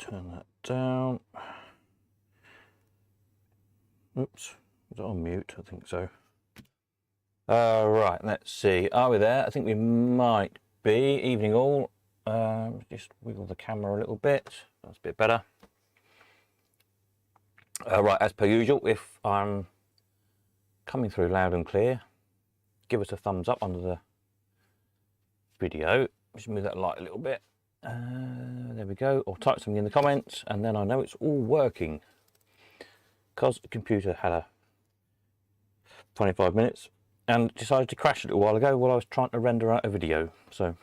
turn that down. Oops, was it on mute? I think so. Right, let's see. Are we there? I think we might be. Evening all. Just wiggle the camera a little bit. That's a bit better. Right, as per usual, if I'm coming through loud and clear, give us a thumbs up under the video. Just move that light a little bit. There we go. Or type something in the comments, and then I know it's all working. Because the computer had a 25 minutes and decided to crash a little while ago while I was trying to render out a video. So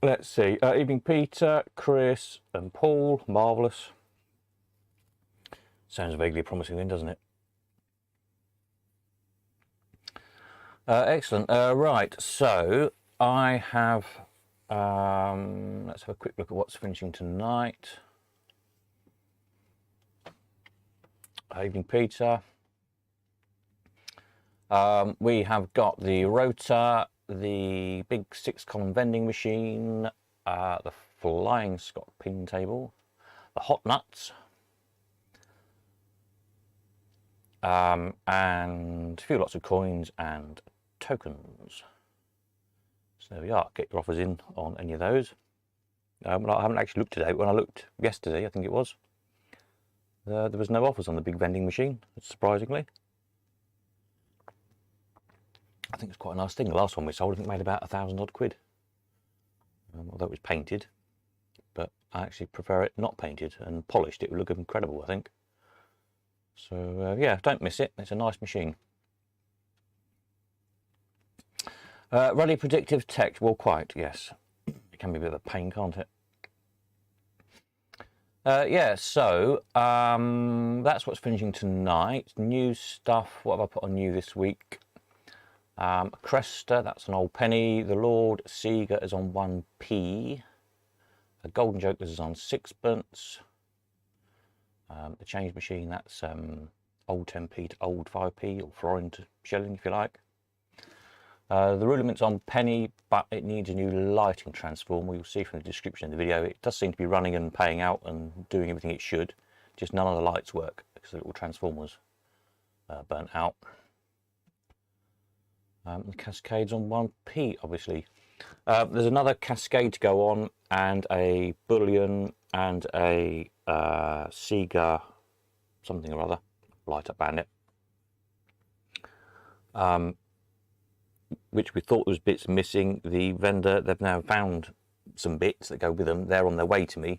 let's see. Evening Peter, Chris and Paul. Marvellous. Sounds vaguely promising then, doesn't it? Excellent. Right, so I have let's have a quick look at what's finishing tonight. Evening Peter. We have got the rotor, the big 6-column vending machine, the Flying Scot pin table, the hot nuts, and a few lots of coins and tokens. So there we are. Get your offers in on any of those. I haven't actually looked today. When I looked yesterday, I think it was, there was no offers on the big vending machine, surprisingly. I think it's quite a nice thing. The last one we sold, I think, made about 1,000 odd quid. Although it was painted, but I actually prefer it not painted and polished. It would look incredible, I think. So yeah, don't miss it. It's a nice machine. Ruddy predictive text. Well, quite, yes. It can be a bit of a pain, can't it? Yeah, so that's what's finishing tonight. New stuff. What have I put on new this week? Cresta, that's an old penny. The Lord Seeger is on 1p. The Golden Jokers is on 6pence. The change machine, that's old 10p to old 5p, or florin to shilling, if you like. The rulement's on penny, but it needs a new lighting transformer. You'll see from the description of the video, it does seem to be running and paying out and doing everything it should. Just none of the lights work because the little transformer's burnt out. The Cascade's on 1p, obviously. There's another Cascade to go on, and a Bullion, and a Seeger something or other, light up bandit. Which we thought there was bits missing. The vendor, they've now found some bits that go with them. They're on their way to me,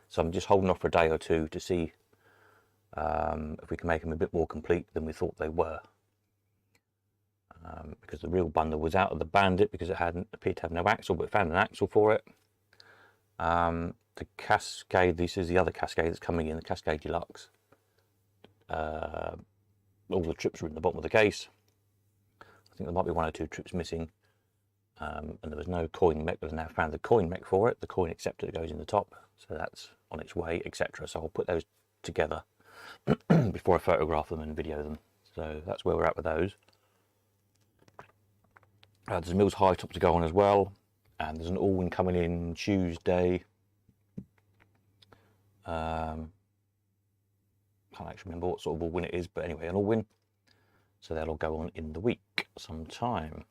so I'm just holding off for a day or two to see if we can make them a bit more complete than we thought they were. Because the real bundle was out of the bandit because it hadn't appeared to have no axle, but found an axle for it. The Cascade, this is the other Cascade that's coming in, the Cascade Deluxe. All the trips are in the bottom of the case. I think there might be 1 or 2 trips missing, and there was no coin mech, but I've now found the coin mech for it, the coin acceptor that goes in the top, so that's on its way, etc. So I'll put those together before I photograph them and video them. So that's where we're at with those. There's a Mills High Top to go on as well, and there's an Allwyn coming in Tuesday. Can't actually remember what sort of Allwyn it is, but anyway, an Allwyn. So that'll go on in the week sometime.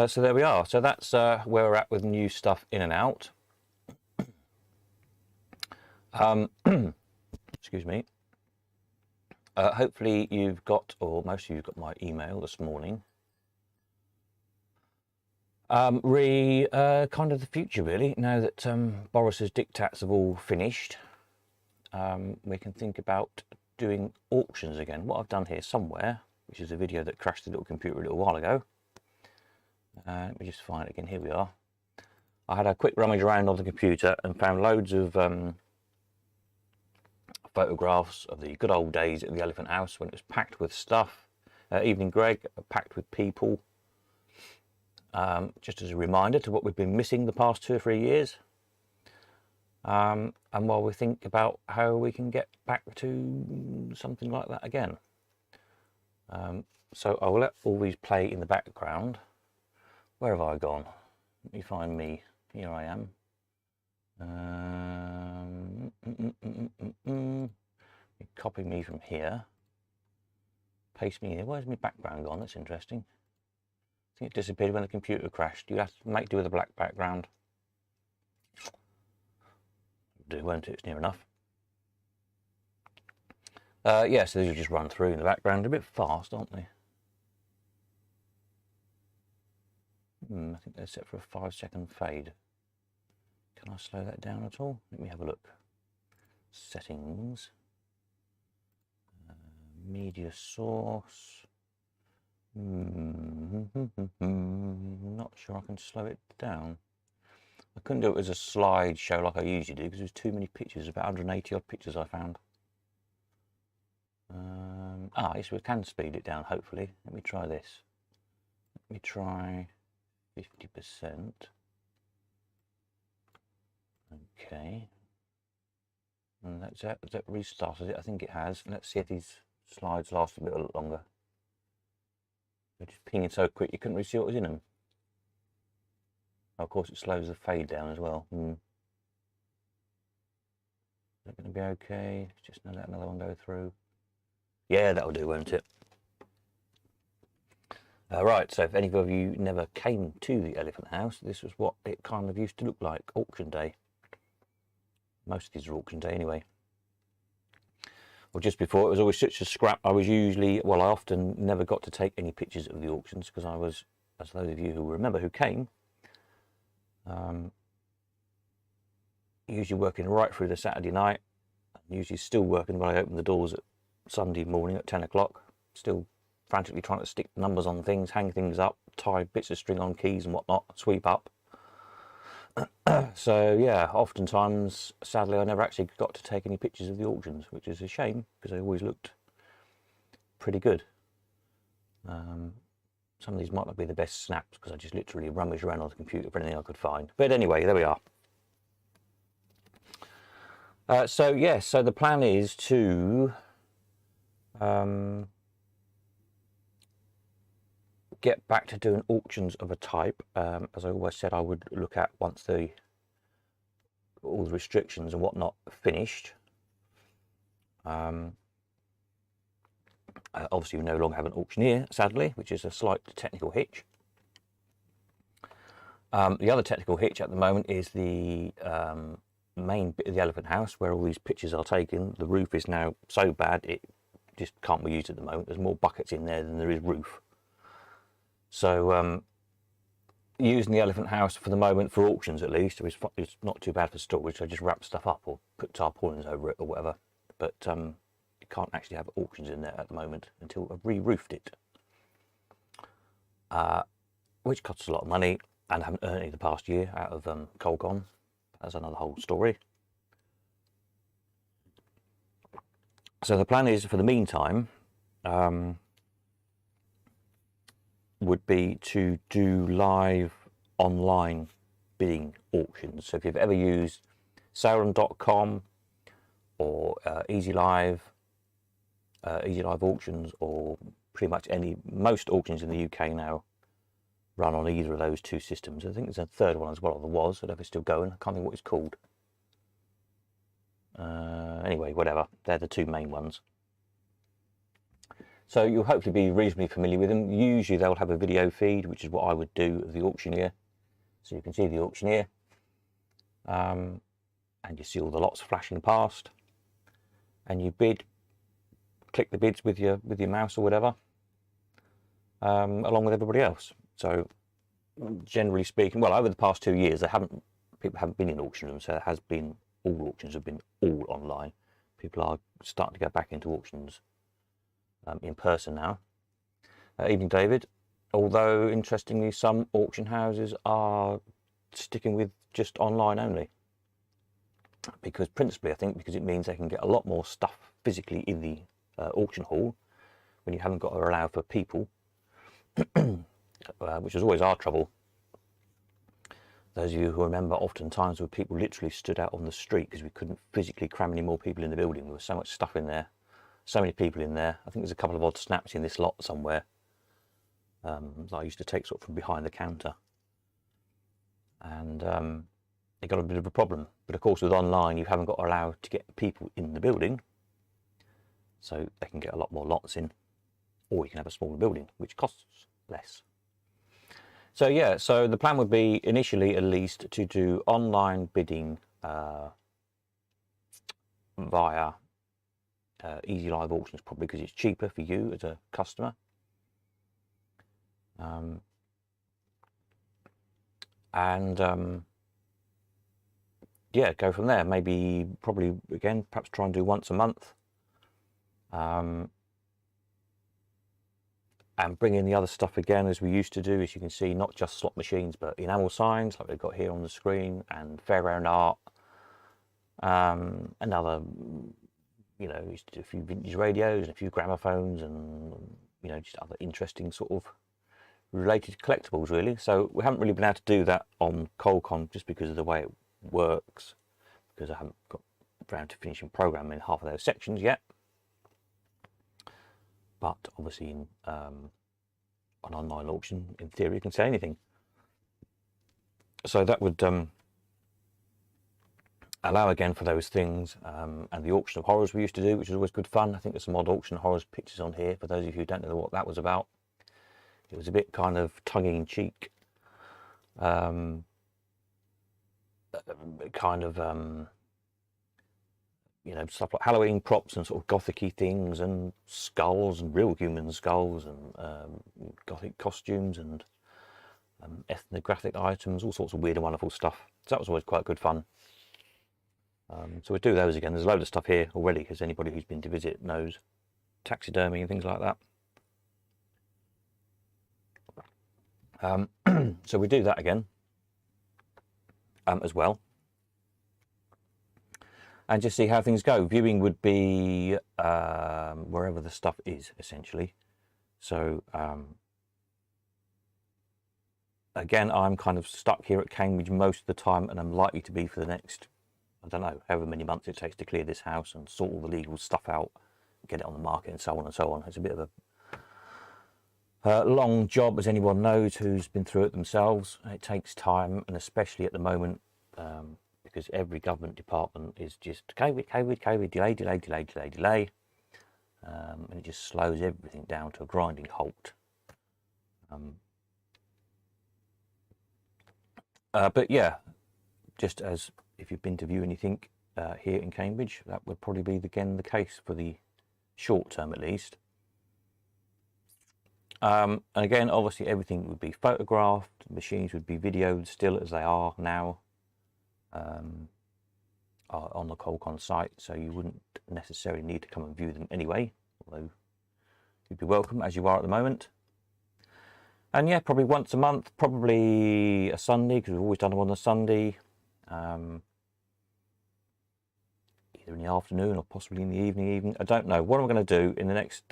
So there we are. So that's where we're at with new stuff in and out. Excuse me. Hopefully you've got, or most of you got my email this morning. Kind of the future, really. Now that Boris's diktats have all finished, we can think about doing auctions again. What I've done here somewhere, which is a video that crashed the little computer a little while ago. Let me just find it again. Here we are. I had a quick rummage around on the computer and found loads of photographs of the good old days at the Elephant House when it was packed with stuff. Evening Greg, packed with people. Just as a reminder to what we've been missing the past 2 or 3 years. And while we think about how we can get back to something like that again. So I will let all these play in the background. Where have I gone? Let me find me. Here I am. Copy me from here. Paste me here. Where's my background gone? That's interesting. I think it disappeared when the computer crashed. You have to make do with a black background. Do, won't it? It's near enough. Yeah, so these will just run through in the background. A bit fast, aren't they? I think they're set for a 5-second fade. Can I slow that down at all? Let me have a look. Settings. Media source. Not sure I can slow it down. I couldn't do it as a slideshow like I usually do because there's too many pictures, about 180 odd pictures I found. Yes, we can speed it down, hopefully. Let me try this. Let me try 50%. Okay. And that's it. Has that restarted it? I think it has. Let's see if these slides last a bit longer. They're just pinging so quick you couldn't really see what was in them. Oh, of course, it slows the fade down as well. Is that going to be okay? Just let another one go through. Yeah, that'll do, won't it? Right, so if any of you never came to the Elephant House, this was what it kind of used to look like, auction day. Most of these are auction day anyway. Well, just before, it was always such a scrap. I often never got to take any pictures of the auctions because I was, as those of you who remember who came, usually working right through the Saturday night, usually still working when I open the doors at Sunday morning at 10 o'clock, still frantically trying to stick numbers on things, hang things up, tie bits of string on keys and whatnot, sweep up. So yeah, oftentimes, sadly, I never actually got to take any pictures of the auctions, which is a shame because they always looked pretty good. Some of these might not be the best snaps because I just literally rummaged around on the computer for anything I could find. But anyway, there we are. So the plan is to get back to doing auctions of a type, as I always said I would look at once all the restrictions and whatnot finished. Obviously we no longer have an auctioneer, sadly, which is a slight technical hitch. The other technical hitch at the moment is the main bit of the Elephant House where all these pictures are taken. The roof is now so bad it just can't be used at the moment. There's more buckets in there than there is roof. So using the Elephant House for the moment, for auctions at least, it's not too bad for storage. I just wrap stuff up or put tarpaulins over it or whatever. But you can't actually have auctions in there at the moment until I've re-roofed it, which costs a lot of money and I haven't earned any the past year out of Colcon. That's another whole story. So the plan is, for the meantime, would be to do live online bidding auctions. So if you've ever used Saleroom.com or Easy Live auctions, or pretty much most auctions in the UK now run on either of those two systems. I think there's a third one as well, or there was. I don't know if it's still going. I can't think what it's called. Anyway, whatever. They're the two main ones. So you'll hopefully be reasonably familiar with them. Usually they'll have a video feed, which is what I would do of the auctioneer. So you can see the auctioneer, and you see all the lots flashing past, and you bid, click the bids with your mouse or whatever, along with everybody else. So generally speaking, well, over the past 2 years, people haven't been in auction rooms, so all auctions have been all online. People are starting to go back into auctions in person now. Evening, David. Although, interestingly, some auction houses are sticking with just online only. Because principally, I think, because it means they can get a lot more stuff physically in the auction hall when you haven't got to allow for people, which is always our trouble. Those of you who remember, oftentimes where people literally stood out on the street because we couldn't physically cram any more people in the building. There was so much stuff in there, so many people in there. I think there's a couple of odd snaps in this lot somewhere that I used to take sort of from behind the counter. And they got a bit of a problem. But of course, with online, you haven't got allowed to get people in the building, so they can get a lot more lots in, or you can have a smaller building, which costs less. So yeah, so the plan would be initially, at least, to do online bidding via Easy Live Auctions, probably because it's cheaper for you as a customer. Yeah, go from there. Maybe, probably, again, perhaps try and do once a month. And bring in the other stuff again, as we used to do, as you can see, not just slot machines, but enamel signs, like we've got here on the screen, and fairground art. Another, you know, used to do a few vintage radios and a few gramophones, and, you know, just other interesting sort of related collectibles, really. So we haven't really been able to do that on ColdCon just because of the way it works, because I haven't got around to finishing programming half of those sections yet. But obviously, in an online auction, in theory, you can say anything. So that would allow again for those things, and the auction of horrors we used to do, which was always good fun. I think there's some odd auction of horrors pictures on here for those of you who don't know what that was about. It was a bit kind of tongue-in-cheek, kind of you know, stuff like Halloween props and sort of gothic-y things, and skulls and real human skulls, and gothic costumes, and ethnographic items, all sorts of weird and wonderful stuff. So that was always quite good fun. So we'll do those again. There's a load of stuff here already, as anybody who's been to visit knows. Taxidermy and things like that. So we do that again as well. And just see how things go. Viewing would be wherever the stuff is, essentially. So again, I'm kind of stuck here at Cambridge most of the time, and I'm likely to be for the next, I don't know, however many months it takes to clear this house and sort all the legal stuff out, get it on the market, and so on and so on. It's a bit of a long job, as anyone knows who's been through it themselves. It takes time, and especially at the moment, because every government department is just COVID, delay, and it just slows everything down to a grinding halt. But yeah, just as if you've been to view anything here in Cambridge, that would probably be again the case for the short term, at least. And again, obviously everything would be photographed, machines would be videoed still as they are now on the ColdCon site, so you wouldn't necessarily need to come and view them anyway, although you'd be welcome as you are at the moment. And yeah, probably once a month, probably a Sunday, because we've always done them on a Sunday, either in the afternoon or possibly in the evening. I don't know. What I'm going to do in the next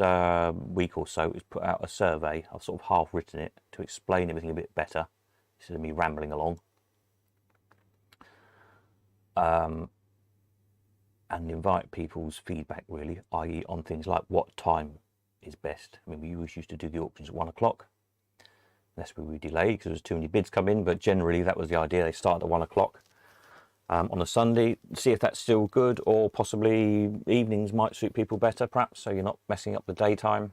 week or so is put out a survey. I've sort of half written it to explain everything a bit better, instead of me rambling along. And invite people's feedback, really, i.e. on things like what time is best. I mean, we always used to do the auctions at 1 o'clock, unless we were delayed because there was too many bids come in, but generally that was the idea. They started at 1 o'clock on a Sunday. See if that's still good, or possibly evenings might suit people better, perhaps, so you're not messing up the daytime.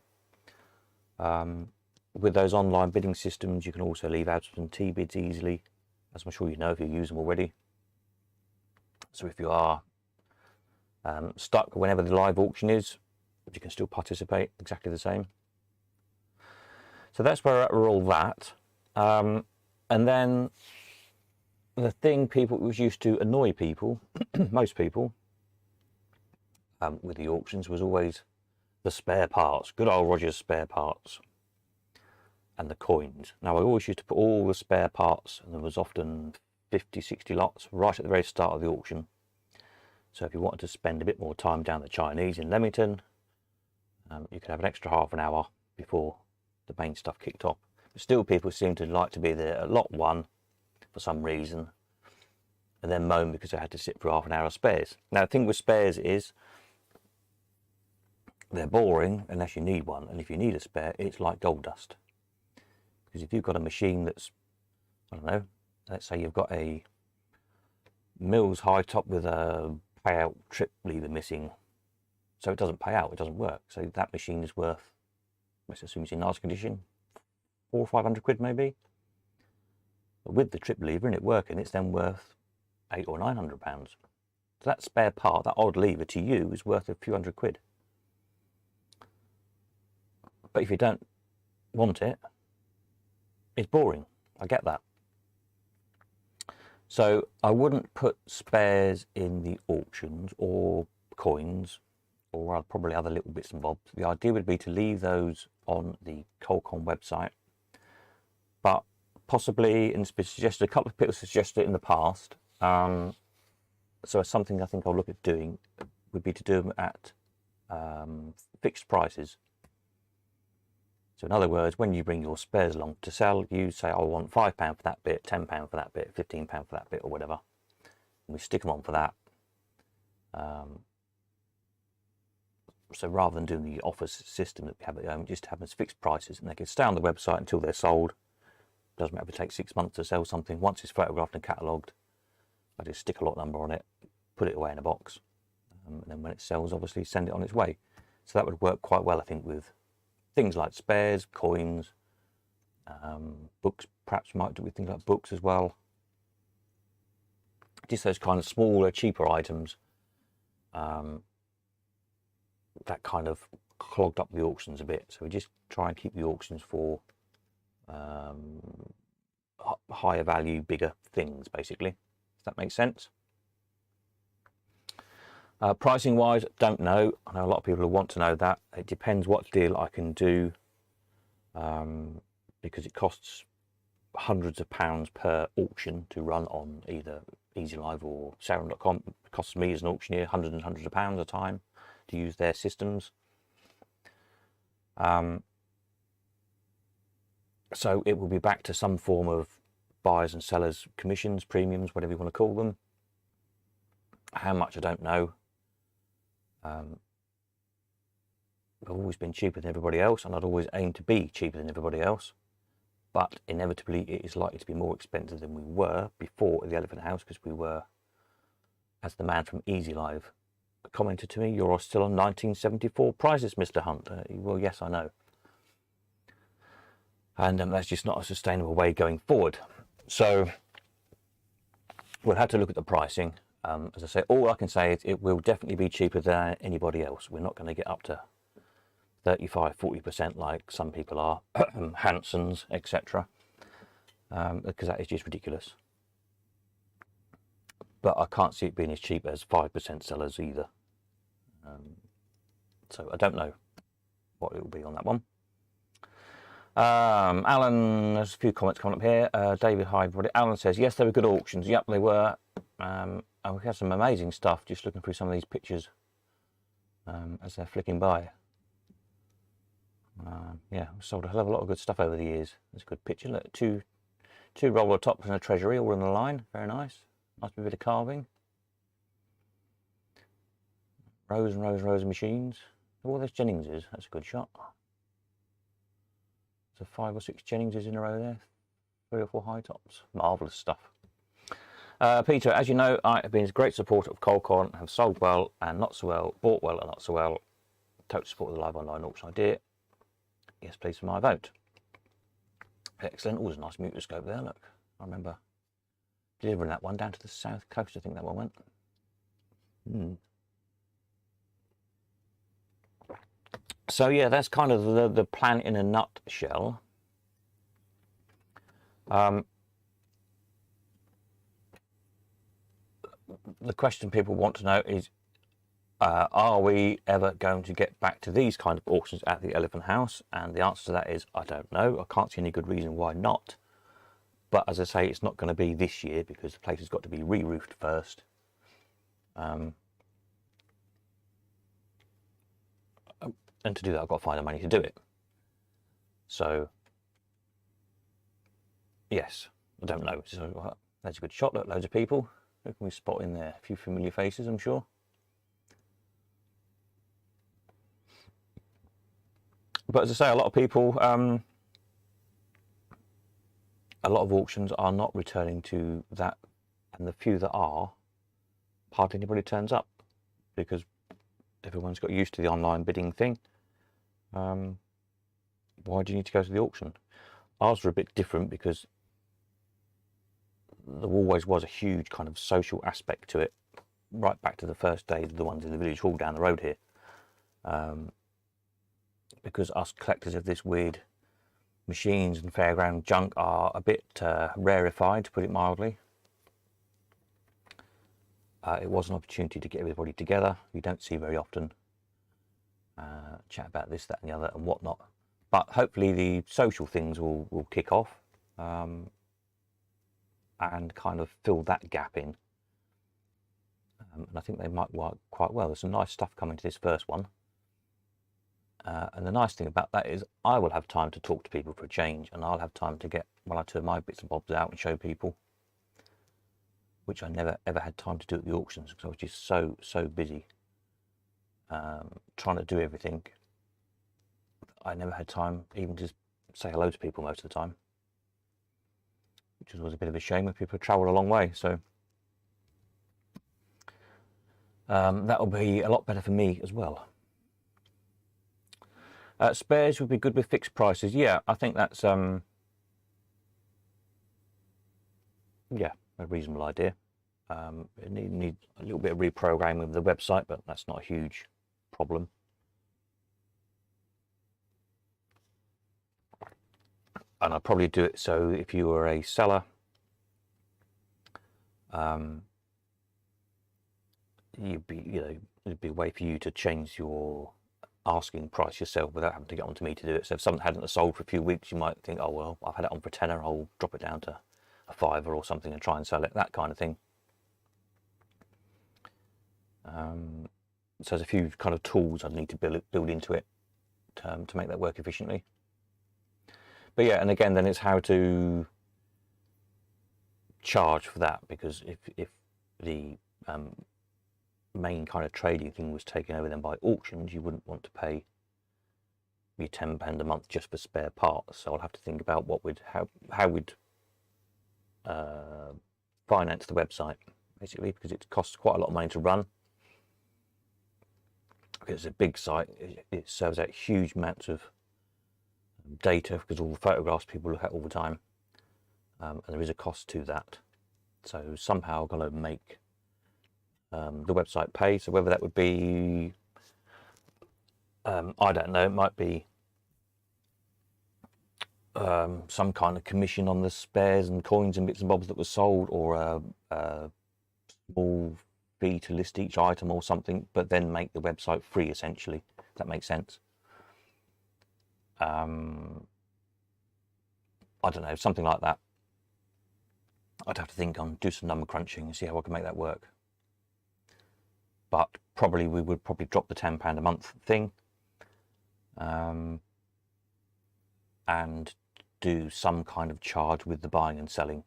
With those online bidding systems, you can also leave absentee bids easily, as I'm sure you know if you use them already. So if you are stuck whenever the live auction is, you can still participate exactly the same. So that's where we're at with all that. And then the thing people was used to annoy people, most people, with the auctions was always the spare parts, good old Rogers spare parts, and the coins. Now I always used to put all the spare parts, and there was often 50, 60 lots right at the very start of the auction. So if you wanted to spend a bit more time down the Chinese in Leamington, you could have an extra half an hour before the main stuff kicked off. But still, people seem to like to be there at lot 1 for some reason, and then moan because they had to sit for half an hour of spares. Now the thing with spares is they're boring unless you need one, and if you need a spare, it's like gold dust. Because if you've got a machine that's, I don't know, let's say you've got a Mills high top with a payout trip lever missing, so it doesn't pay out, it doesn't work. So that machine is worth, let's assume it's in nice condition, 400 or 500 quid maybe. But with the trip lever and it working, it's then worth £800 or £900. So that spare part, that odd lever to you, is worth a few hundred quid. But if you don't want it, it's boring. I get that. So I wouldn't put spares in the auctions or coins, or probably other little bits and bobs. The idea would be to leave those on the Colcon website, but possibly, and it's been suggested, a couple of people suggested it in the past, so something I think I'll look at doing would be to do them at fixed prices. So in other words, when you bring your spares along to sell, you say, I want £5 for that bit, £10 for that bit, £15 for that bit, or whatever. And we stick them on for that. So rather than doing the offer system that we have at the moment, just have them as fixed prices, and they can stay on the website until they're sold. Doesn't matter if it takes 6 months to sell something. Once it's photographed and catalogued, I just stick a lot number on it, put it away in a box, and then when it sells, obviously send it on its way. So that would work quite well, I think, with things like spares, coins, books. Perhaps might do with things like books as well. Just those kind of smaller, cheaper items that kind of clogged up the auctions a bit. So we just try and keep the auctions for higher value, bigger things, basically. Does that make sense? Pricing wise, don't know. I know a lot of people want to know that. It depends what deal I can do, because it costs hundreds of pounds per auction to run on either EasyLive or Sarum.com. It costs me as an auctioneer hundreds and hundreds of pounds a time to use their systems. So it will be back to some form of buyers and sellers commissions, premiums, whatever you want to call them. How much, I don't know. I've always been cheaper than everybody else, and I'd always aim to be cheaper than everybody else. But inevitably, it is likely to be more expensive than we were before at the Elephant House, because we were, as the man from EasyLive commented to me, "You're still on 1974 prices, Mr. Hunt." Well, yes, I know. And that's just not a sustainable way going forward. So we'll have to look at the pricing. As I say, all I can say is it will definitely be cheaper than anybody else. We're not going to get up to 35-40% like some people are, Hansons, etc., because that is just ridiculous. But I can't see it being as cheap as 5% sellers either. So I don't know what it will be on that one. Alan, there's a few comments coming up here. David, hi everybody. Alan says, yes, they were good auctions. Yep, they were. And we had some amazing stuff, just looking through some of these pictures as they're flicking by. Yeah, we sold a hell of a lot of good stuff over the years. That's a good picture. Look, two roller tops and a treasury all in the line. Very nice. Nice bit of carving. Rows and rows and rows of machines. Oh, there's Jennings's. That's a good shot. So 5 or 6 Jennings's in a row there. 3 or 4 high tops. Marvellous stuff. Peter, as you know, I have been a great supporter of Colcon, have sold well and not so well, bought well and not so well. Total support of the live online auction idea. Yes, please, for my vote. Excellent. Always a nice mutoscope there, look. I remember delivering that one down to the south coast, I think that one went. So yeah, that's kind of the plan in a nutshell. The question people want to know is, are we ever going to get back to these kind of auctions at the Elephant House? And the answer to that is, I don't know. I can't see any good reason why not. But as I say, it's not going to be this year because the place has got to be re-roofed first. And to do that, I've got to find the money to do it. So, yes, I don't know. So, that's a good shot. Look, loads of people. Who can we spot in there? A few familiar faces, I'm sure. But as I say, a lot of people, a lot of auctions are not returning to that, and the few that are hardly anybody turns up because everyone's got used to the online bidding thing. Why do you need to go to the auction? Ours were a bit different because there always was a huge kind of social aspect to it, right back to the first days of the ones in the village hall down the road here. Because us collectors of this weird machines and fairground junk are a bit rarefied, to put it mildly. It was an opportunity to get everybody together. You don't see very often. Chat about this, that and the other and whatnot. But hopefully the social things will kick off and kind of fill that gap in. And I think they might work quite well. There's some nice stuff coming to this first one. And the nice thing about that is I will have time to talk to people for a change, and I'll have time to get one or two of my bits and bobs out and show people, which I never ever had time to do at the auctions because I was just so busy trying to do everything. I never had time even to say hello to people most of the time, which was a bit of a shame. If people travel a long way, so that will be a lot better for me as well. Spares would be good with fixed prices. Yeah, I think that's yeah, a reasonable idea. It need a little bit of reprogramming of the website, but that's not a huge problem. And I'd probably do it so if you were a seller, it'd be a way for you to change your asking price yourself without having to get onto me to do it. So if something hadn't sold for a few weeks, you might think, oh well, I've had it on for a tenner, I'll drop it down to a fiver or something and try and sell it, that kind of thing. So there's a few kind of tools I'd need to build into it to make that work efficiently. But yeah, and again, then it's how to charge for that, because if the main kind of trading thing was taken over then by auctions, you wouldn't want to pay your £10 a month just for spare parts. So I'll have to think about how we'd finance the website, basically, because it costs quite a lot of money to run. Because it's a big site, it serves out huge amounts of data because all the photographs people look at all the time, and there is a cost to that. So somehow I've got to make the website pay. So whether that would be, I don't know, it might be some kind of commission on the spares and coins and bits and bobs that were sold, or a small fee to list each item or something, but then make the website free, essentially. If that makes sense. I don't know, something like that. I'd have to think on, do some number crunching and see how I can make that work. But probably we would probably drop the £10 a month thing, and do some kind of charge with the buying and selling.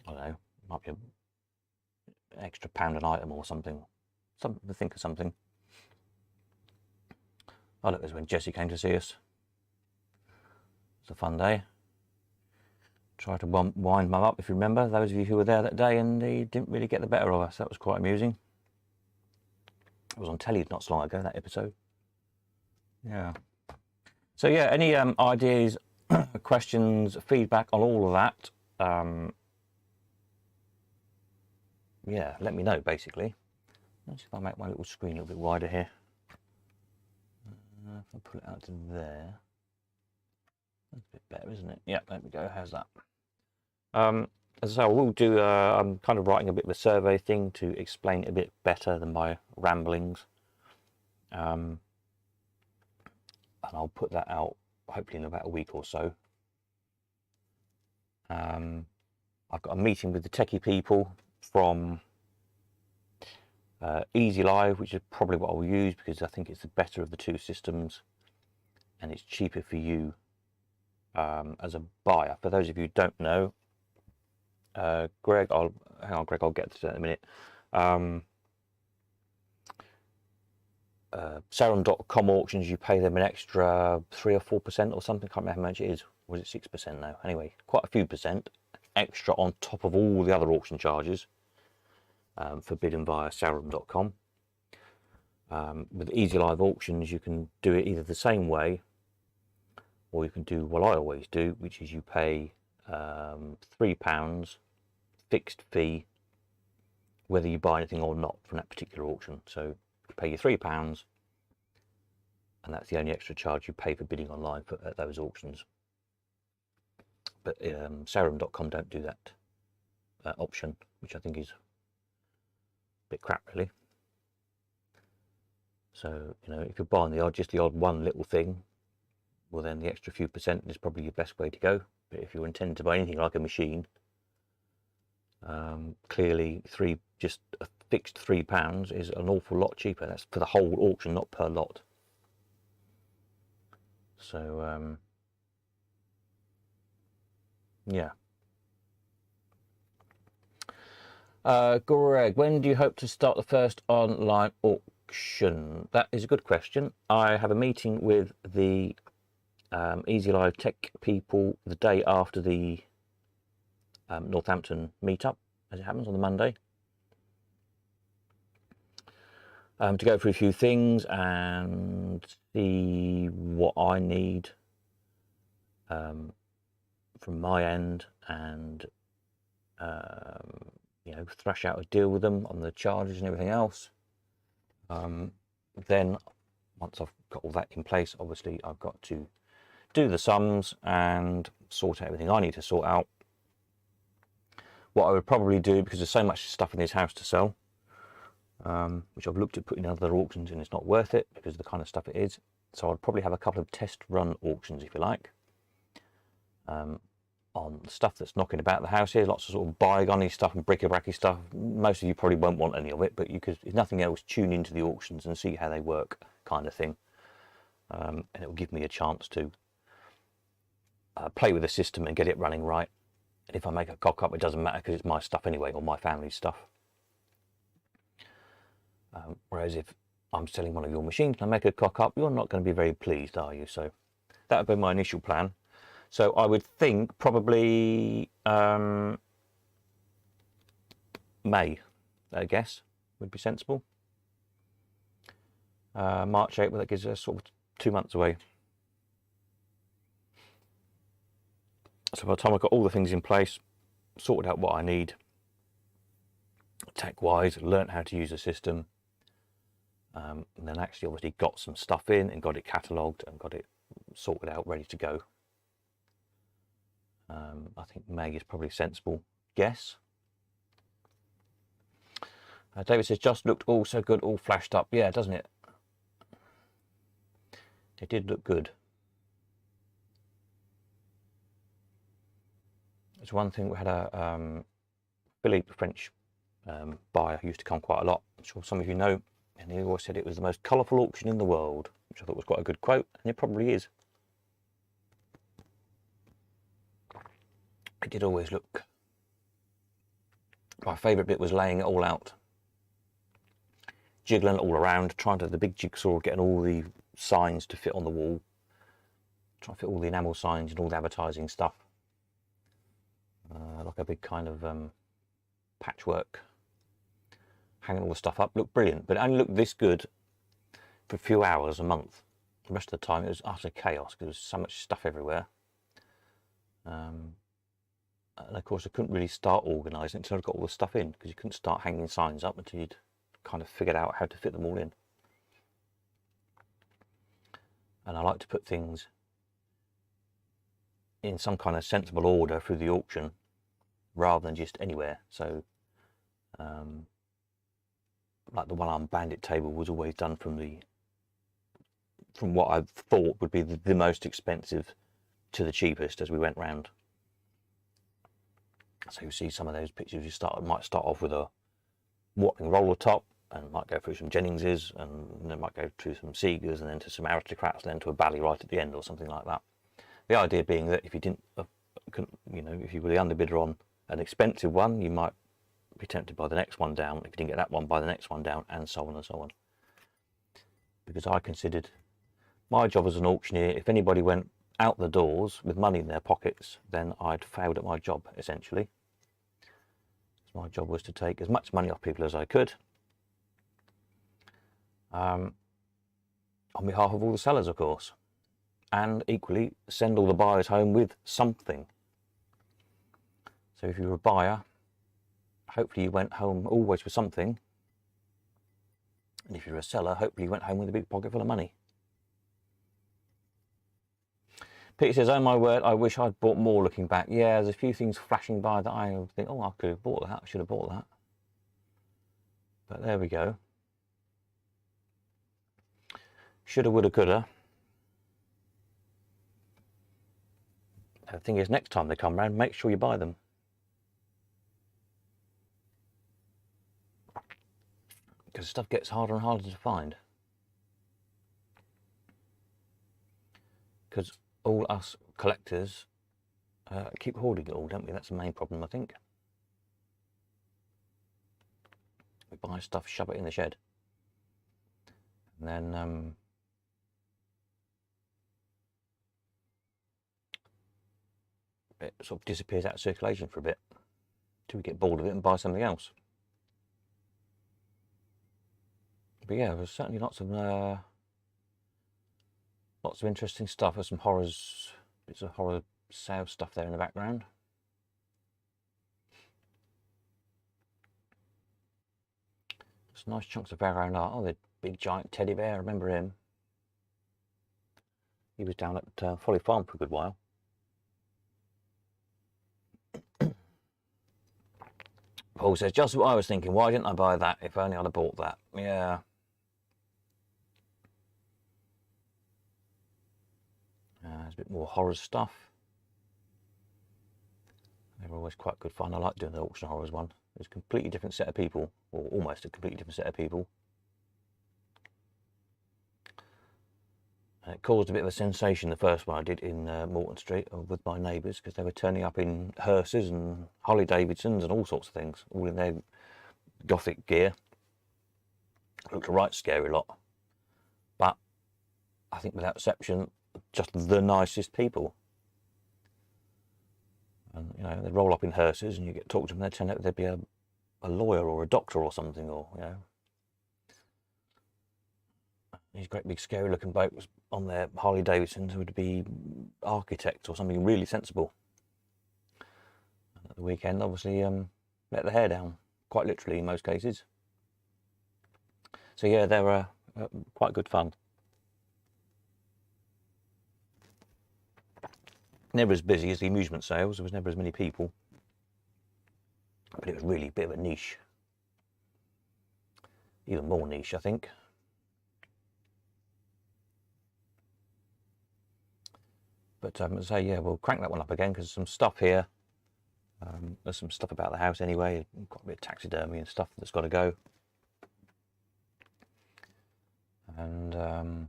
I don't know, might be an extra £1 an item or something. Think of something. Oh look, there's when Jesse came to see us. It was a fun day. Tried to wind Mum up, if you remember, those of you who were there that day, and he didn't really get the better of us. That was quite amusing. It was on telly not so long ago, that episode. Yeah. So yeah, any ideas, questions, feedback on all of that, yeah, let me know, basically. Let's see if I make my little screen a little bit wider here. If I pull it out to there, that's a bit better, isn't it? Yeah, there we go. How's that? As I will do, I'm kind of writing a bit of a survey thing to explain it a bit better than my ramblings, and I'll put that out hopefully in about a week or so. I've got a meeting with the techie people from Easy Live, which is probably what I'll use because I think it's the better of the two systems and it's cheaper for you as a buyer. For those of you who don't know, Greg, hang on, Greg, I'll get to that in a minute. Sarum.com auctions, you pay them an extra 3 or 4% or something. I can't remember how much it is. Was it 6% now? Anyway, quite a few percent extra on top of all the other auction charges for bidding via Sarum.com. With Easy Live Auctions, you can do it either the same way, or you can do what I always do, which is you pay £3 fixed fee whether you buy anything or not from that particular auction. So you pay your £3, and that's the only extra charge you pay for bidding online at those auctions. But Sarum.com don't do that option, which I think is a bit crap, really. So, you know, if you're buying just the odd one little thing, well, then the extra few percent is probably your best way to go. But if you intend to buy anything like a machine, clearly just a fixed £3 is an awful lot cheaper. That's for the whole auction, not per lot. So yeah. Greg, when do you hope to start the first online auction? That is a good question. I have a meeting with the Easy Live Tech people the day after the Northampton meetup, as it happens, on the Monday, to go through a few things and see what I need from my end, and you know, thrash out a deal with them on the charges and everything else. Then once I've got all that in place, obviously I've got to do the sums and sort out everything I need to sort out. What I would probably do, because there's so much stuff in this house to sell, which I've looked at putting in other auctions, and it's not worth it because of the kind of stuff it is. So I'd probably have a couple of test run auctions, if you like, on stuff that's knocking about the house here. Lots of sort of bygone stuff and bric-a-brac stuff. Most of you probably won't want any of it, but you could, if nothing else, tune into the auctions and see how they work, kind of thing. And it will give me a chance to play with the system and get it running right. And if I make a cock up, it doesn't matter because it's my stuff anyway, or my family's stuff. Whereas if I'm selling one of your machines and I make a cock up, you're not going to be very pleased, are you? So that would be my initial plan. So I would think probably May, I guess, would be sensible. March, April, that gives us sort of 2 months away. So by the time I've got all the things in place, sorted out what I need, tech-wise, learnt how to use the system, and then actually obviously got some stuff in and got it catalogued and got it sorted out, ready to go. I think May is probably a sensible guess. David says, just looked all so good, all flashed up. Yeah, doesn't it? It did look good. It's one thing, we had a Philippe, French buyer, who used to come quite a lot. I'm sure some of you know, and he always said it was the most colourful auction in the world, which I thought was quite a good quote, and it probably is. It did always look. My favourite bit was laying it all out, jiggling it all around, trying to the big jigsaw, getting all the signs to fit on the wall, trying to fit all the enamel signs and all the advertising stuff, like a big kind of patchwork, hanging all the stuff up. Looked brilliant, but it only looked this good for a few hours a month. The rest of the time it was utter chaos because there was so much stuff everywhere. And of course I couldn't really start organising until I got all the stuff in, because you couldn't start hanging signs up until you'd kind of figured out how to fit them all in. And I like to put things in some kind of sensible order through the auction rather than just anywhere. So like the one-arm bandit table was always done from what I thought would be the most expensive to the cheapest as we went round. So you see some of those pictures, might start off with a Watling roller top, and might go through some Jenningses, and then might go through some Seegers, and then to some Aristocrats, and then to a Bally right at the end, or something like that. The idea being that if you didn't, you know, if you were the underbidder on an expensive one, you might be tempted by the next one down. If you didn't get that one, by the next one down, and so on and so on. Because I considered my job as an auctioneer, if anybody went out the doors with money in their pockets, then I'd failed at my job, essentially. My job was to take as much money off people as I could, on behalf of all the sellers, of course, and equally send all the buyers home with something. So if you were a buyer, hopefully you went home always with something, and if you're a seller, hopefully you went home with a big pocket full of money. Peter says, oh my word, I wish I'd bought more looking back. Yeah, there's a few things flashing by that I think, oh, I could have bought that, I should have bought that. But there we go. Shoulda, woulda, coulda. The thing is, next time they come round, make sure you buy them. Because stuff gets harder and harder to find. Because all us collectors keep hoarding it all, don't we? That's the main problem, I think. We buy stuff, shove it in the shed, and then it sort of disappears out of circulation for a bit till we get bored of it and buy something else. But yeah, there's certainly lots of interesting stuff. There's some bits of horror sale stuff there in the background. Some nice chunks of Pharaoh art. Oh, the big giant teddy bear, I remember him. He was down at Folly Farm for a good while. Paul says, just what I was thinking, why didn't I buy that? If only I'd have bought that. Yeah. There's a bit more horror stuff. They're always quite good fun. I like doing the auction horrors one. It's a completely different set of people, or almost a completely different set of people. And it caused a bit of a sensation, the first one I did in Morton Street with my neighbours, because they were turning up in hearses and Harley Davidsons and all sorts of things, all in their gothic gear. It looked a right scary lot. But I think without exception, just the nicest people. And you know, they'd roll up in hearses and you get talked to them, they'd turn out they'd be a lawyer or a doctor or something, or you know, these great big scary looking blokes on their Harley Davidsons would be architects or something really sensible. And at the weekend, obviously, let the hair down, quite literally in most cases. So yeah, they were quite good fun. Never as busy as the amusement sales, there was never as many people, but it was really a bit of a niche, even more niche I think. But as I say, yeah, we'll crank that one up again because there's some stuff here, there's some stuff about the house anyway, quite a bit of taxidermy and stuff that's got to go. And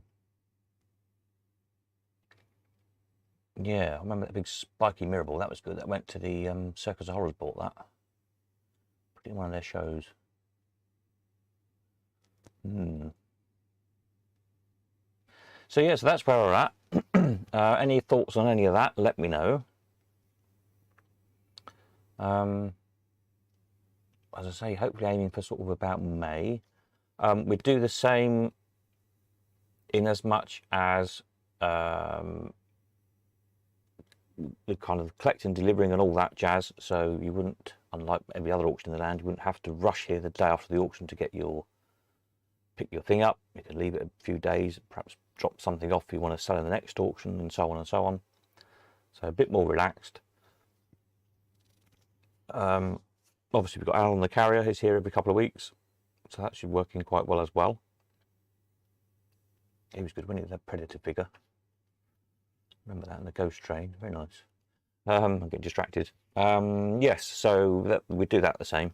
yeah, I remember that big spiky mirror ball, that was good. That went to the Circus of Horrors, bought that. Put it in one of their shows. So yeah, so that's where we're at. Any thoughts on any of that, let me know. As I say, hopefully aiming for sort of about May. We do the same in as much as the kind of collecting, delivering and all that jazz, so you wouldn't, unlike every other auction in the land, you wouldn't have to rush here the day after the auction to get pick your thing up. You could leave it a few days, perhaps drop something off you want to sell in the next auction, and so on and so on. So a bit more relaxed. Obviously we've got Alan the carrier, he's here every couple of weeks, so that's working quite well as well. He was good when he was that Predator figure. Remember that in the Ghost Train, very nice. I'm getting distracted. Yes, so we do that the same.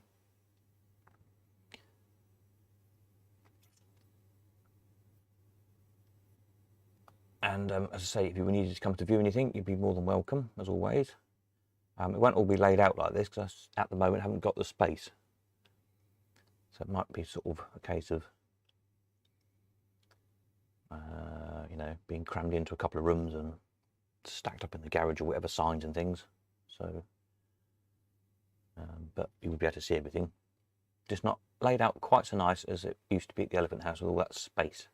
And as I say, if you needed to come to view anything, you'd be more than welcome, as always. It won't all be laid out like this, because at the moment I haven't got the space. So it might be sort of a case of, you know, being crammed into a couple of rooms and stacked up in the garage or whatever, signs and things. So, but you would be able to see everything. Just not laid out quite so nice as it used to be at the Elephant House with all that space.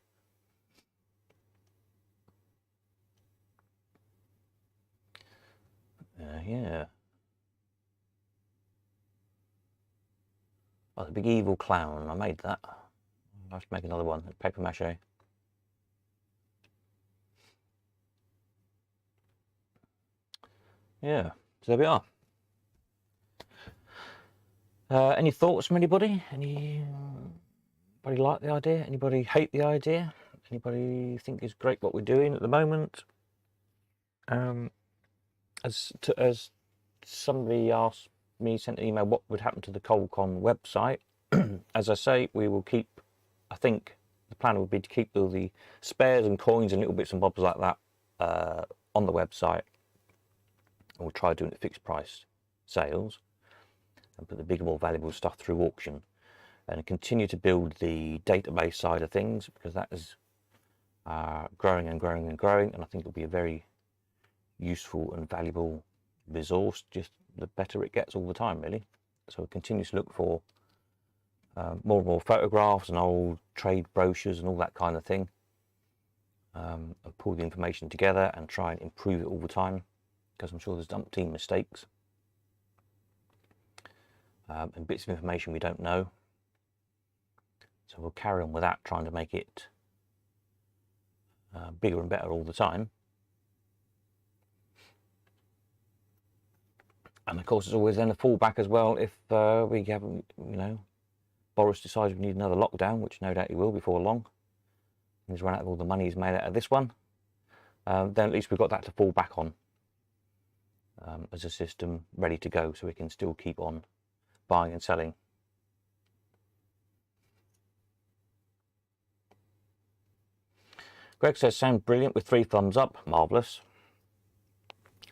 Yeah. Oh, the big evil clown. I made that. I have to make another one. Paper mache. Yeah. So there we are. Any thoughts from anybody? Anybody like the idea? Anybody hate the idea? Anybody think it's great what we're doing at the moment? As somebody asked me, sent an email, what would happen to the ColdCon website? As I say, we will keep, I think the plan would be to keep all the spares and coins and little bits and bobs like that on the website. And we'll try doing it fixed price sales and put the bigger, more valuable stuff through auction, and continue to build the database side of things, because that is growing and growing and growing, and I think it'll be a very useful and valuable resource, just the better it gets all the time, really. So we'll continue to look for more and more photographs and old trade brochures and all that kind of thing, and pull the information together and try and improve it all the time, because I'm sure there's umpteen mistakes and bits of information we don't know. So we'll carry on with that, trying to make it bigger and better all the time. And of course, there's always then a fallback as well if we haven't, you know, Boris decides we need another lockdown, which no doubt he will before long. He's run out of all the money he's made out of this one. Then at least we've got that to fall back on as a system ready to go, so we can still keep on buying and selling. Greg says, sound brilliant with 3 thumbs up. Marvellous.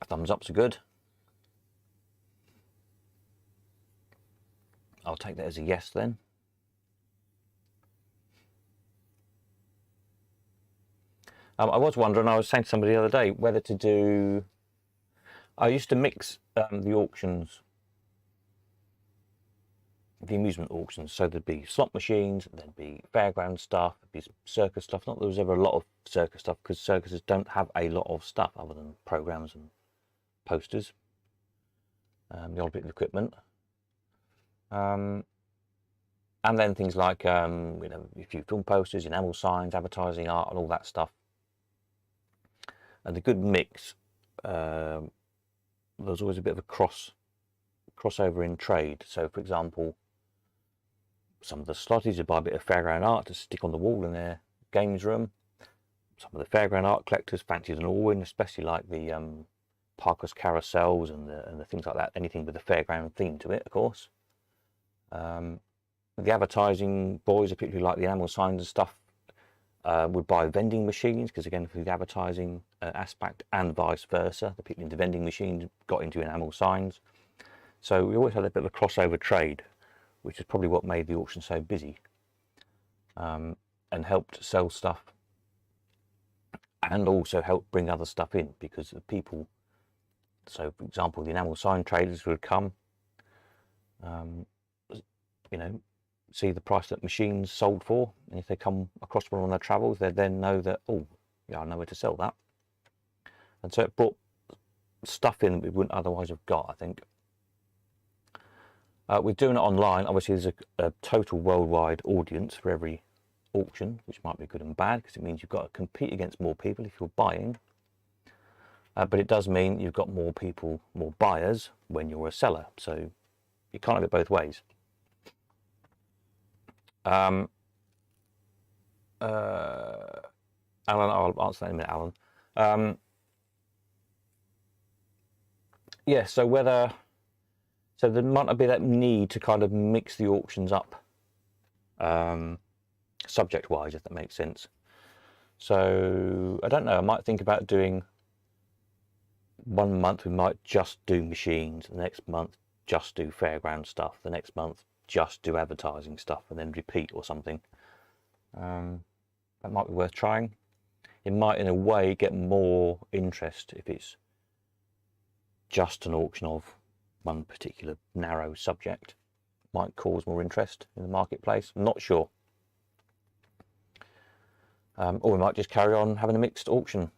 Thumbs ups are good. I'll take that as a yes then. I was wondering, I was saying to somebody the other day, whether to do... I used to mix the auctions, the amusement auctions, so there'd be slot machines, there'd be fairground stuff, there'd be circus stuff. Not that there was ever a lot of circus stuff, because circuses don't have a lot of stuff other than programs and posters, the odd bit of equipment, and then things like you know, a few film posters, enamel signs, advertising art, and all that stuff. And the good mix, there's always a bit of a crossover in trade. So, for example, some of the slotties would buy a bit of fairground art to stick on the wall in their games room. Some of the fairground art collectors fancied an all-in, especially like the Parker's carousels and the things like that. Anything with a fairground theme to it, of course. The advertising boys, particularly like the enamel signs and stuff, would buy vending machines, because again, for the advertising aspect, and vice versa, the people into vending machines got into enamel signs. So we always had a bit of a crossover trade, which is probably what made the auction so busy, and helped sell stuff, and also helped bring other stuff in, because the people, so for example, the enamel sign traders would come, you know, see the price that machines sold for, and if they come across one on their travels, they then know that, oh yeah, I know where to sell that. And so it brought stuff in that we wouldn't otherwise have got, I think. We're doing it online. Obviously there's a total worldwide audience for every auction, which might be good and bad, because it means you've got to compete against more people if you're buying, but it does mean you've got more people, more buyers when you're a seller, so you can't have it both ways. Alan, I'll answer that in a minute, Alan. Yeah, so whether, so there might not be that need to kind of mix the auctions up subject-wise, if that makes sense. So I don't know, I might think about doing 1 month we might just do machines, the next month just do fairground stuff, the next month just do advertising stuff, and then repeat or something. That might be worth trying. it might in a way get more interest if it's just an auction of one particular narrow subject. Might cause more interest in the marketplace. I'm not sure. Or we might just carry on having a mixed auction.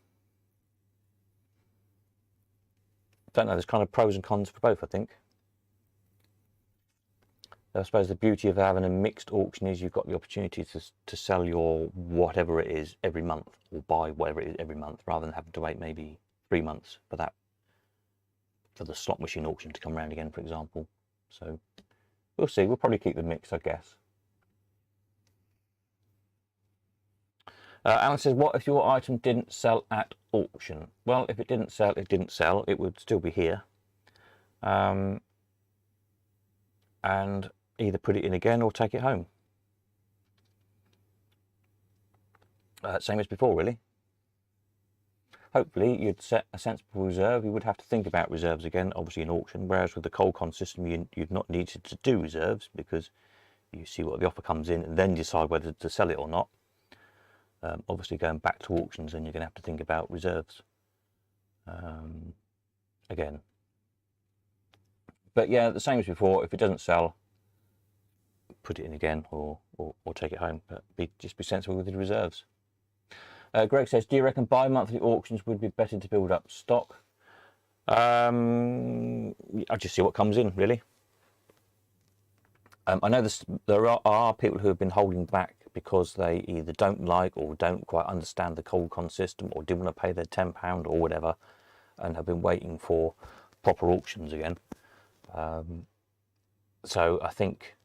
Don't know, there's kind of pros and cons for both, I think. I suppose the beauty of having a mixed auction is you've got the opportunity to sell your whatever it is every month, or buy whatever it is every month, rather than having to wait maybe 3 months for the slot machine auction to come around again, for example. So we'll see. We'll probably keep the mix, I guess. Alan says, what if your item didn't sell at auction? Well, if it didn't sell, it didn't sell. It would still be here. And either put it in again or take it home. Same as before, really. Hopefully you'd set a sensible reserve. You would have to think about reserves again, obviously in auction, whereas with the ColdCon system you'd not needed to do reserves, because you see what the offer comes in and then decide whether to sell it or not. Obviously going back to auctions, then you're going to have to think about reserves again. But yeah, the same as before. If it doesn't sell, put it in again or take it home, but just be sensible with the reserves. Greg says, do you reckon bi-monthly auctions would be better to build up stock? I just see what comes in, really. I know there are people who have been holding back because they either don't like or don't quite understand the ColdCon system, or didn't want to pay their £10 or whatever, and have been waiting for proper auctions again. So I think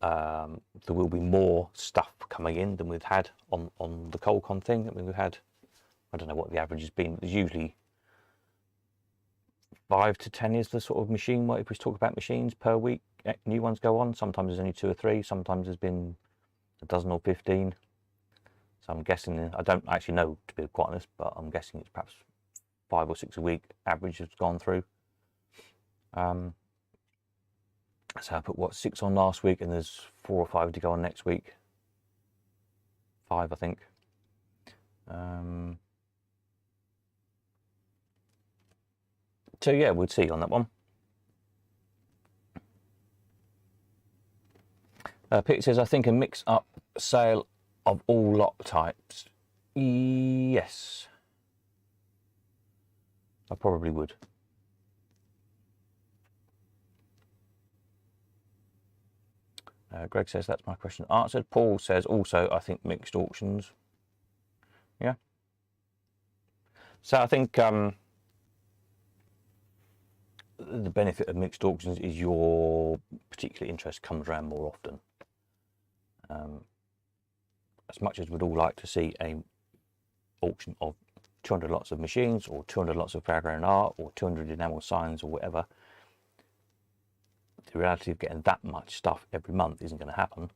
there will be more stuff coming in than we've had on the ColdCon thing. I mean, we've had, I don't know what the average has been, but there's usually 5 to 10 is the sort of machine, if we talk about machines per week, new ones go on. Sometimes there's only 2 or 3, sometimes there's been a dozen or 15. So I'm guessing, I don't actually know, to be quite honest, but I'm guessing it's perhaps 5 or 6 a week average has gone through. So I put, what, 6 on last week, and there's 4 or 5 to go on next week. 5, I think. So yeah, we'll see on that one. Peter says, I think a mix-up sale of all lot types. Yes. I probably would. Greg says, that's my question answered. Paul says, also, I think mixed auctions. Yeah. So I think the benefit of mixed auctions is your particular interest comes around more often. As much as we'd all like to see a auction of 200 lots of machines, or 200 lots of background art, or 200 enamel signs, or whatever, the reality of getting that much stuff every month isn't going to happen.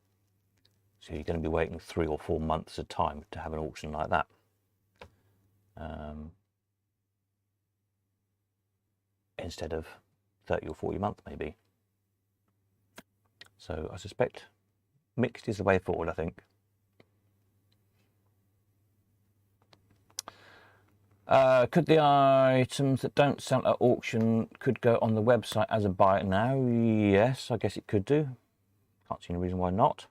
So you're going to be waiting 3 or 4 months at a time to have an auction like that. Instead of 30 or 40 months maybe. So I suspect mixed is the way forward, I think. Could the items that don't sell at auction could go on the website as a buy now? Yes, I guess it could do. Can't see any reason why not.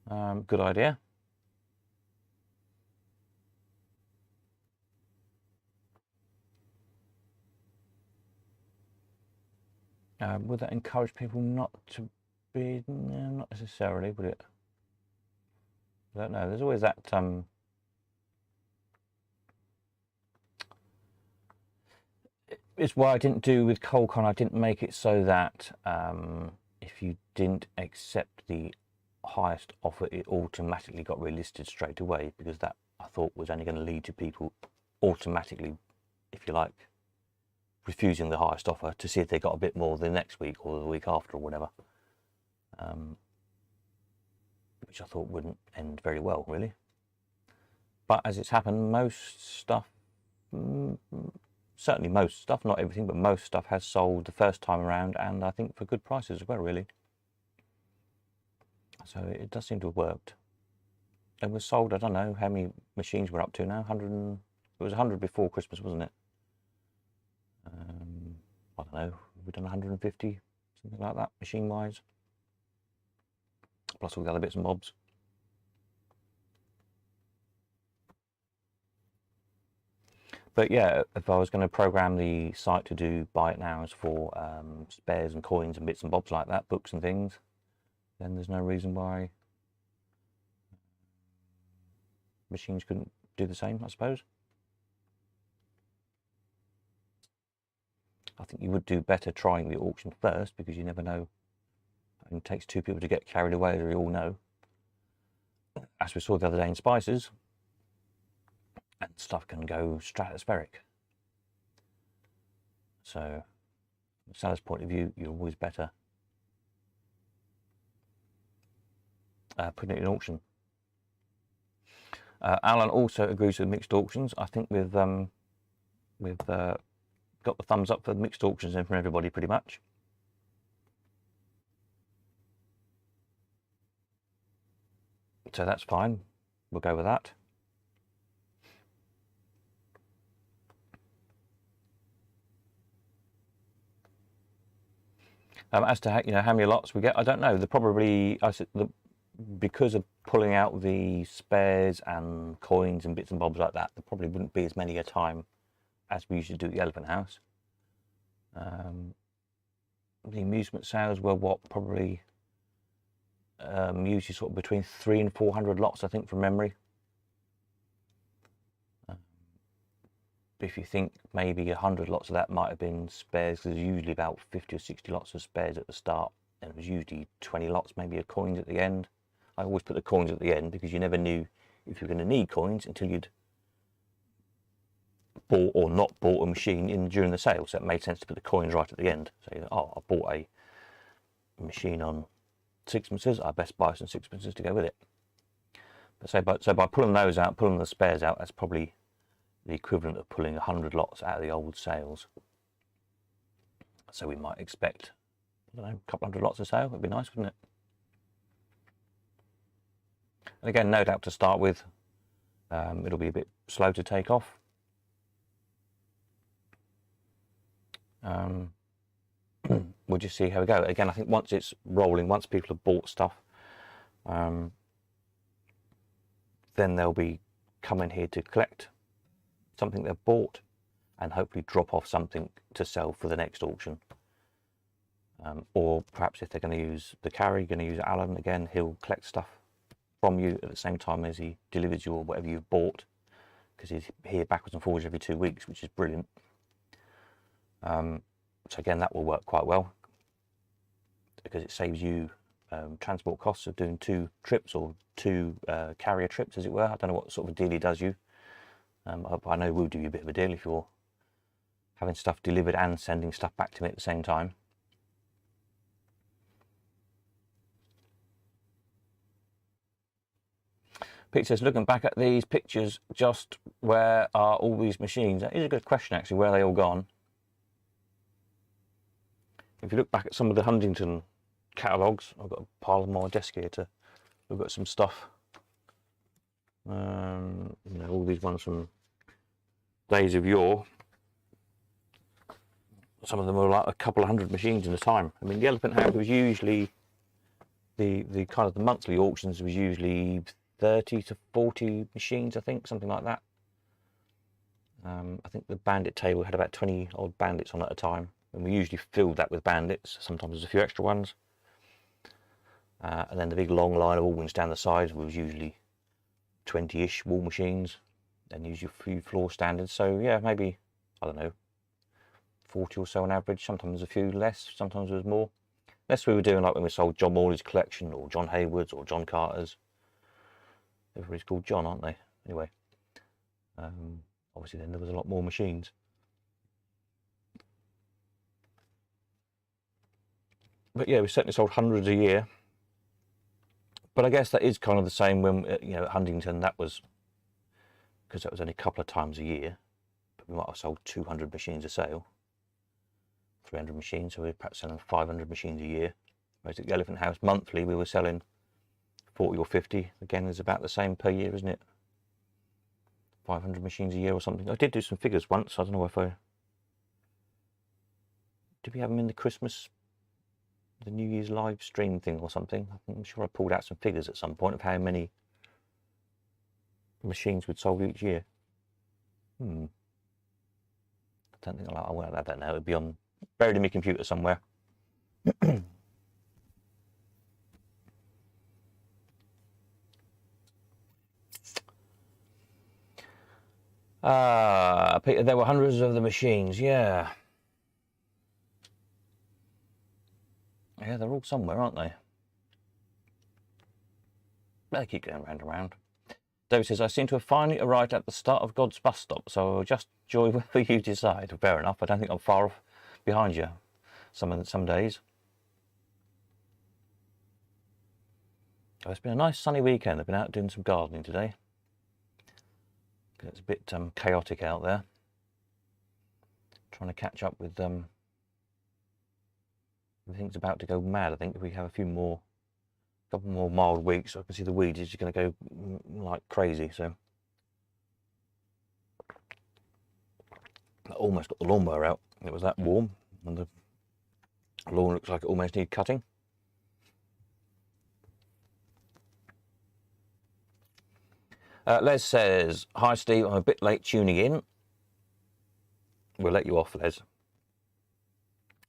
Good idea. Would that encourage people not to bid? No, not necessarily, would it? I don't know. There's always that it's why I didn't do with ColdCon. I didn't make it so that if you didn't accept the highest offer, it automatically got relisted straight away, because that, I thought, was only going to lead to people automatically, if you like, refusing the highest offer to see if they got a bit more the next week or the week after or whatever, which I thought wouldn't end very well, really. But as it's happened, most stuff, certainly most stuff, not everything, but most stuff has sold the first time around, and I think for good prices as well, really. So it does seem to have worked. And was sold, I don't know how many machines we're up to now. 100. It was 100 before Christmas, wasn't it? I don't know. We've done 150, something like that, machine-wise. Plus all the other bits and bobs. But yeah, if I was going to program the site to do buy it nows for spares and coins and bits and bobs like that, books and things, then there's no reason why machines couldn't do the same, I suppose. I think you would do better trying the auction first, because you never know. It takes two people to get carried away, as we all know. As we saw the other day in Spices, and stuff can go stratospheric. So, from the seller's point of view, you're always better putting it in auction. Alan also agrees with mixed auctions. I think we've got the thumbs up for the mixed auctions in from everybody pretty much. So that's fine. We'll go with that. As to how many lots we get, I don't know. Because of pulling out the spares and coins and bits and bobs like that, there probably wouldn't be as many a time as we usually do at the Elephant House. The amusement sales were probably usually sort of between 300 and 400 lots, I think, from memory. If you think maybe 100 lots of that might have been spares, because there's usually about 50 or 60 lots of spares at the start, and it was usually 20 lots maybe of coins at the end. I always put the coins at the end because you never knew if you were going to need coins until you'd bought or not bought a machine during the sale. So it made sense to put the coins right at the end. So, oh, I bought a machine on sixpences, I best buy some sixpences to go with it. But so by pulling those out, pulling the spares out, that's probably the equivalent of pulling 100 lots out of the old sales. So we might expect, I don't know, a couple hundred lots of sale. It'd be nice, wouldn't it? And again, no doubt to start with, it'll be a bit slow to take off. We'll just see how we go. Again, I think once it's rolling, once people have bought stuff, then they'll be coming here to collect something they've bought and hopefully drop off something to sell for the next auction. Or perhaps if they're going to use the carry, going to use Alan again, he'll collect stuff from you at the same time as he delivers you or whatever you've bought, because he's here backwards and forwards every 2 weeks, which is brilliant. So again, that will work quite well because it saves you transport costs of doing 2 trips or 2 carrier trips, as it were. I don't know what sort of deal he does you. I know we'll do you a bit of a deal if you're having stuff delivered and sending stuff back to me at the same time. Pete says, looking back at these pictures, just where are all these machines? That is a good question, actually. Where are they all gone? If you look back at some of the Huntington catalogues, I've got a pile on my desk here to look at some stuff. All these ones from days of yore. Some of them were like a couple of hundred machines in a time. I mean, the Elephant House was usually the kind of the monthly auctions was usually 30 to 40 machines, I think, something like that. I think the bandit table had about 20 odd bandits on at a time, and we usually filled that with bandits. Sometimes there's a few extra ones, and then the big long line of Allwins down the sides was usually 20-ish wall machines, and usually a few floor standards. So yeah, maybe, I don't know, 40 or so on average. Sometimes a few less, sometimes there was more. Unless we were doing like when we sold John Morley's collection, or John Hayward's, or John Carter's. Everybody's called John, aren't they? Anyway, obviously then there was a lot more machines. But yeah, we certainly sold hundreds a year. But I guess that is kind of the same when, at Huntington, that was, because that was only a couple of times a year, but we might have sold 200 machines a sale, 300 machines, so we were perhaps selling 500 machines a year. Whereas at the Elephant House monthly, we were selling 40 or 50. Again, is about the same per year, isn't it? 500 machines a year or something. I did do some figures once. I don't know if I... Did we have them in the Christmas, the New Year's live stream thing or something? I'm sure I pulled out some figures at some point of how many machines we'd sold each year. I don't think I won't have that now. It'd be buried in my computer somewhere. Peter, there were hundreds of the machines, yeah. Yeah, they're all somewhere, aren't they? They keep going round and round. David says, I seem to have finally arrived at the start of God's bus stop, so I'll just join wherever you decide. Fair enough. I don't think I'm far off behind you some days. Oh, it's been a nice sunny weekend. I've been out doing some gardening today. It's a bit chaotic out there. Trying to catch up with everything's about to go mad. I think if we have a couple more mild weeks, I can see the weeds is just going to go like crazy. So I almost got the lawnmower out. It was that warm, and the lawn looks like it almost needs cutting. Les says, hi Steve, I'm a bit late tuning in. We'll let you off, Les.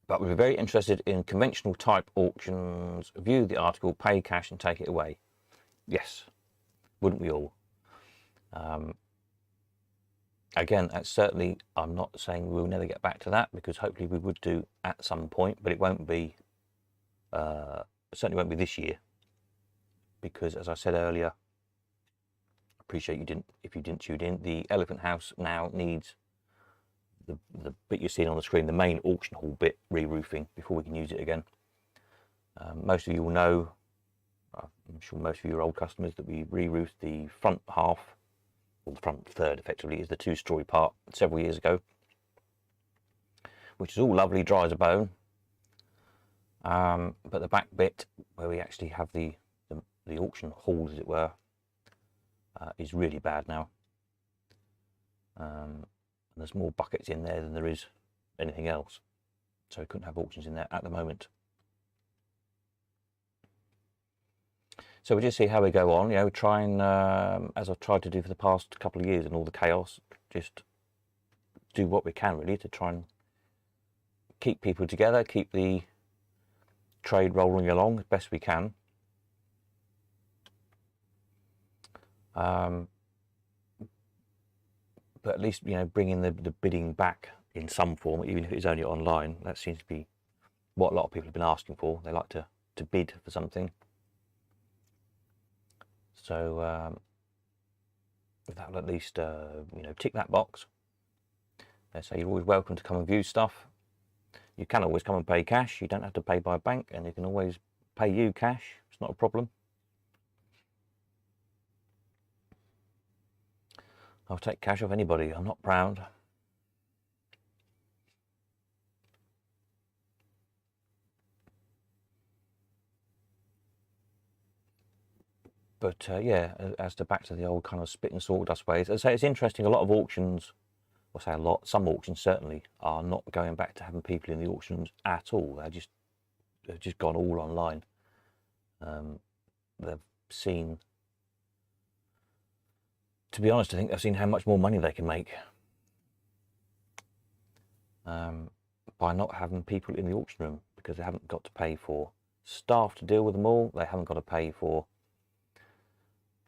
But we're very interested in conventional type auctions. View the article, pay cash and take it away. Yes, wouldn't we all? Again, that's certainly, I'm not saying we'll never get back to that, because hopefully we would do at some point, but it won't be, certainly won't be this year. Because as I said earlier, appreciate if you didn't tune in, the Elephant House now needs the bit you're seeing on the screen, the main auction hall bit, re-roofing before we can use it again. Most of you will know, I'm sure most of you are old customers, that we re-roofed the front half, or the front third effectively, is the two-storey part several years ago, which is all lovely, dry as a bone. But the back bit, where we actually have the auction hall, as it were, is really bad now. And there's more buckets in there than there is anything else, so we couldn't have auctions in there at the moment. So we'll just see how we go on. Try and, as I've tried to do for the past couple of years and all the chaos, just do what we can really to try and keep people together, keep the trade rolling along as best we can. But at least, bringing the bidding back in some form, even if it's only online, that seems to be what a lot of people have been asking for. They like to bid for something. So that'll at least, tick that box. So you're always welcome to come and view stuff. You can always come and pay cash. You don't have to pay by bank, and you can always pay you cash. It's not a problem. I'll take cash off anybody. I'm not proud. But yeah, as to back to the old kind of spit and sawdust ways, as I say, it's interesting. A lot of auctions, I say a lot, some auctions certainly are not going back to having people in the auctions at all. They've just gone all online. They've seen, to be honest, I think they've seen how much more money they can make by not having people in the auction room, because they haven't got to pay for staff to deal with them all. They haven't got to pay for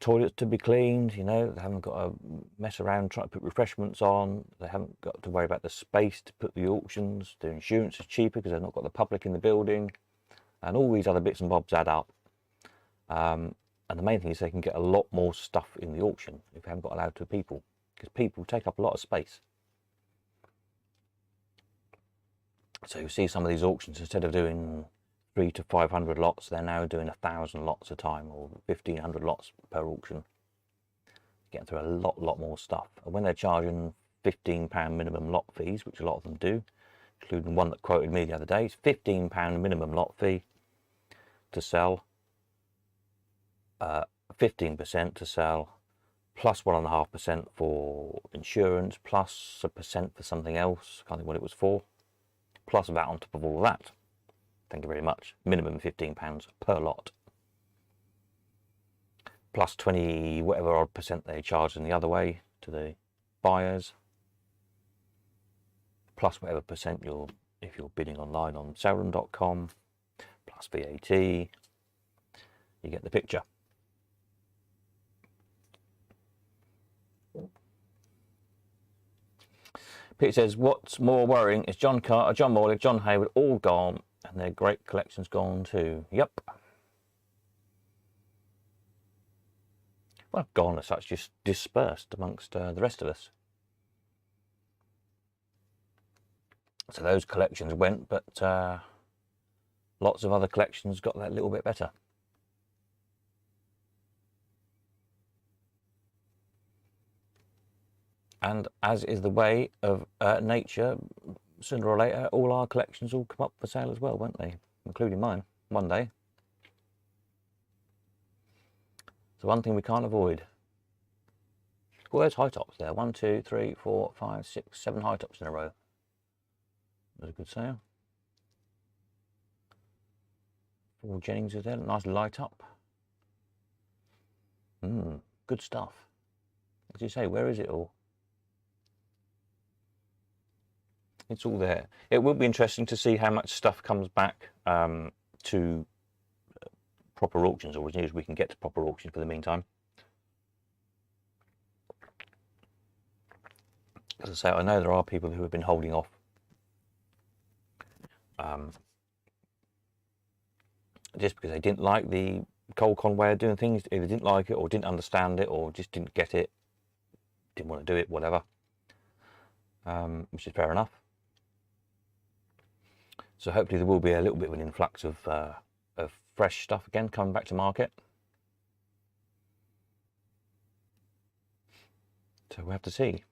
toilets to be cleaned, they haven't got to mess around trying to put refreshments on. They haven't got to worry about the space to put the auctions. Their insurance is cheaper because they've not got the public in the building, and all these other bits and bobs add up. And the main thing is they can get a lot more stuff in the auction if they haven't got allowed to people, because people take up a lot of space. So you see some of these auctions, instead of doing 300 to 500 lots, they're now doing 1,000 lots a time, or 1,500 lots per auction. Getting through a lot more stuff. And when they're charging £15 minimum lot fees, which a lot of them do, including one that quoted me the other day, it's £15 minimum lot fee to sell. 15% to sell, plus 1.5% for insurance, plus a percent for something else, can't think what it was for, plus that on top of all that. Thank you very much. Minimum £15 per lot. Plus 20 whatever odd percent they charge in the other way to the buyers. Plus whatever percent if you're bidding online on Sauron.com, plus VAT. You get the picture. Pete says, what's more worrying is John Carter, John Morley, John Hayward all gone, and their great collections gone too. Yep. Well, gone as such, just dispersed amongst the rest of us. So those collections went, but lots of other collections got that little bit better. And as is the way of nature, sooner or later, all our collections will come up for sale as well, won't they? Including mine, one day. So one thing we can't avoid. Well, there's high tops there. 1, 2, 3, 4, 5, 6, 7 high tops in a row. That's a good sale. 4 Jennings is there, nice light up. Good stuff. As you say, where is it all? It's all there. It will be interesting to see how much stuff comes back to proper auctions, or as near as we can get to proper auctions for the meantime. As I say, I know there are people who have been holding off just because they didn't like the Colecon way of doing things. Either didn't like it, or didn't understand it, or just didn't get it, didn't want to do it, whatever, which is fair enough. So hopefully there will be a little bit of an influx of fresh stuff again coming back to market. So we'll have to see.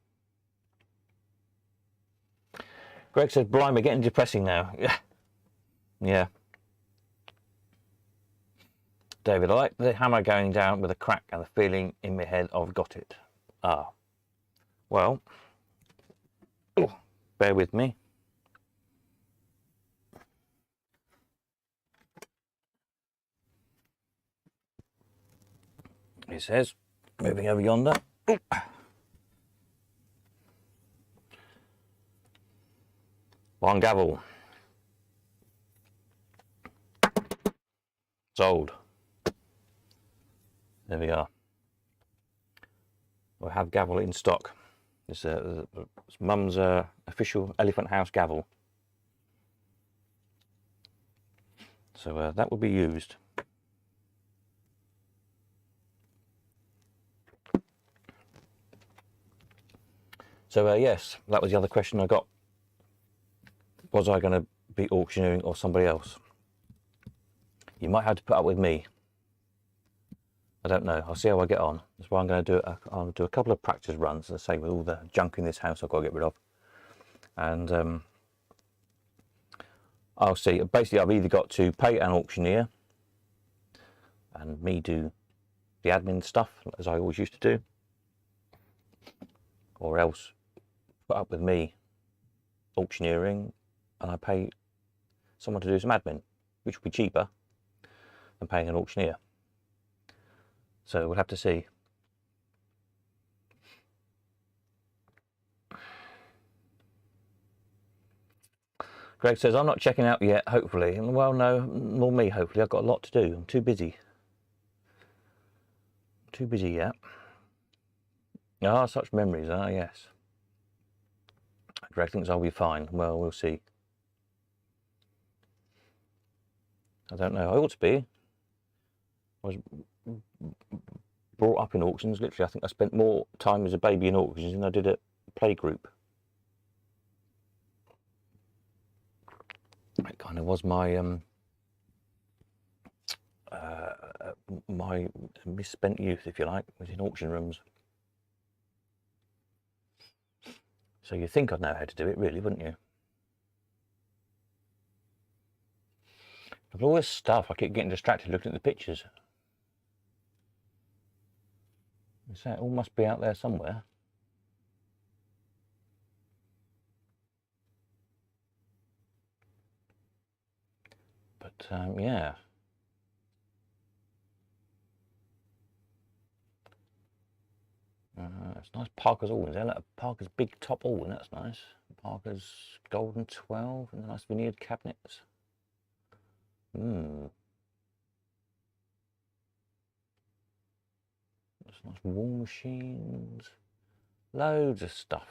Greg said, "Blimey, getting depressing now." Yeah. David, I like the hammer going down with a crack and the feeling in my head I've got it. Ah. Well, bear with me. It says, moving over yonder. One gavel. Sold. There we are. We have gavel in stock. It's Mum's official Elephant House gavel. So that will be used. So yes, that was the other question I got. Was I going to be auctioneering or somebody else? You might have to put up with me. I don't know. I'll see how I get on. That's why I'm going to do it. I'll do a couple of practice runs, as I say, with all the junk in this house I've got to get rid of. And I'll see. Basically, I've either got to pay an auctioneer and me do the admin stuff, as I always used to do, or else put up with me auctioneering and I pay someone to do some admin, which will be cheaper than paying an auctioneer. So we'll have to see. Greg says, I'm not checking out yet, hopefully. Well, no, nor me, hopefully. I've got a lot to do. I'm too busy. Too busy yet. Ah, such memories, yes. Greg thinks I'll be fine. Well, we'll see. I don't know. I ought to be. I was brought up in auctions. Literally, I think I spent more time as a baby in auctions than I did at playgroup. It kind of was my my misspent youth, if you like, was in auction rooms. So you think I'd know how to do it, really, wouldn't you? But all this stuff, I keep getting distracted looking at the pictures. So it all must be out there somewhere. But yeah. It's nice Parker's Alden. There, look, Parker's big top Alden. That's nice. Parker's Golden 12 and the nice veneered cabinets. That's nice wall machines. Loads of stuff.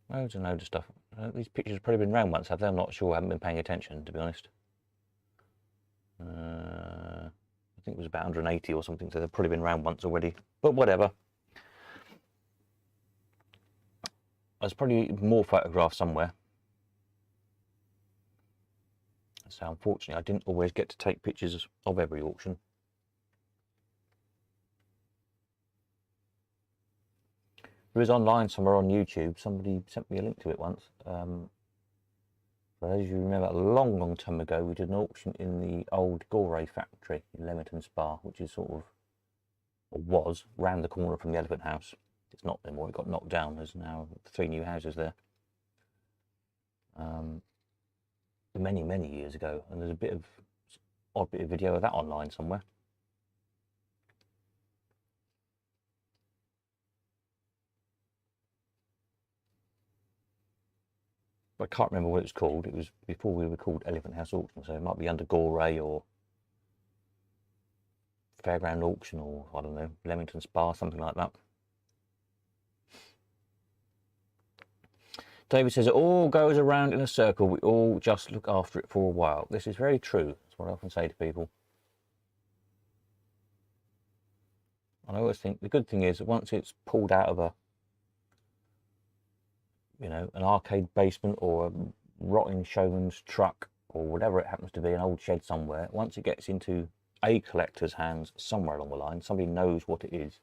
Loads and loads of stuff. These pictures have probably been around once, have they? I'm not sure. I haven't been paying attention, to be honest. I think it was about 180 or something, so they've probably been around once already. But whatever. There's probably more photographs somewhere. So unfortunately, I didn't always get to take pictures of every auction. There is online somewhere on YouTube. Somebody sent me a link to it once. But as you remember, a long, long time ago, we did an auction in the old Gore factory in Leamington Spa, which is sort of, or was, round the corner from the Elephant House. It's not anymore. It got knocked down. There's now 3 new houses there. Many, many years ago, and there's a bit of odd bit of video of that online somewhere. But I can't remember what it was called. It was before we were called Elephant House Auction, so it might be under Gore or Fairground Auction, or I don't know, Leamington Spa, something like that. David says, it all goes around in a circle. We all just look after it for a while. This is very true. That's what I often say to people. And I always think the good thing is that once it's pulled out of a, you know, an arcade basement or a rotting showman's truck or whatever it happens to be, an old shed somewhere, once it gets into a collector's hands somewhere along the line, somebody knows what it is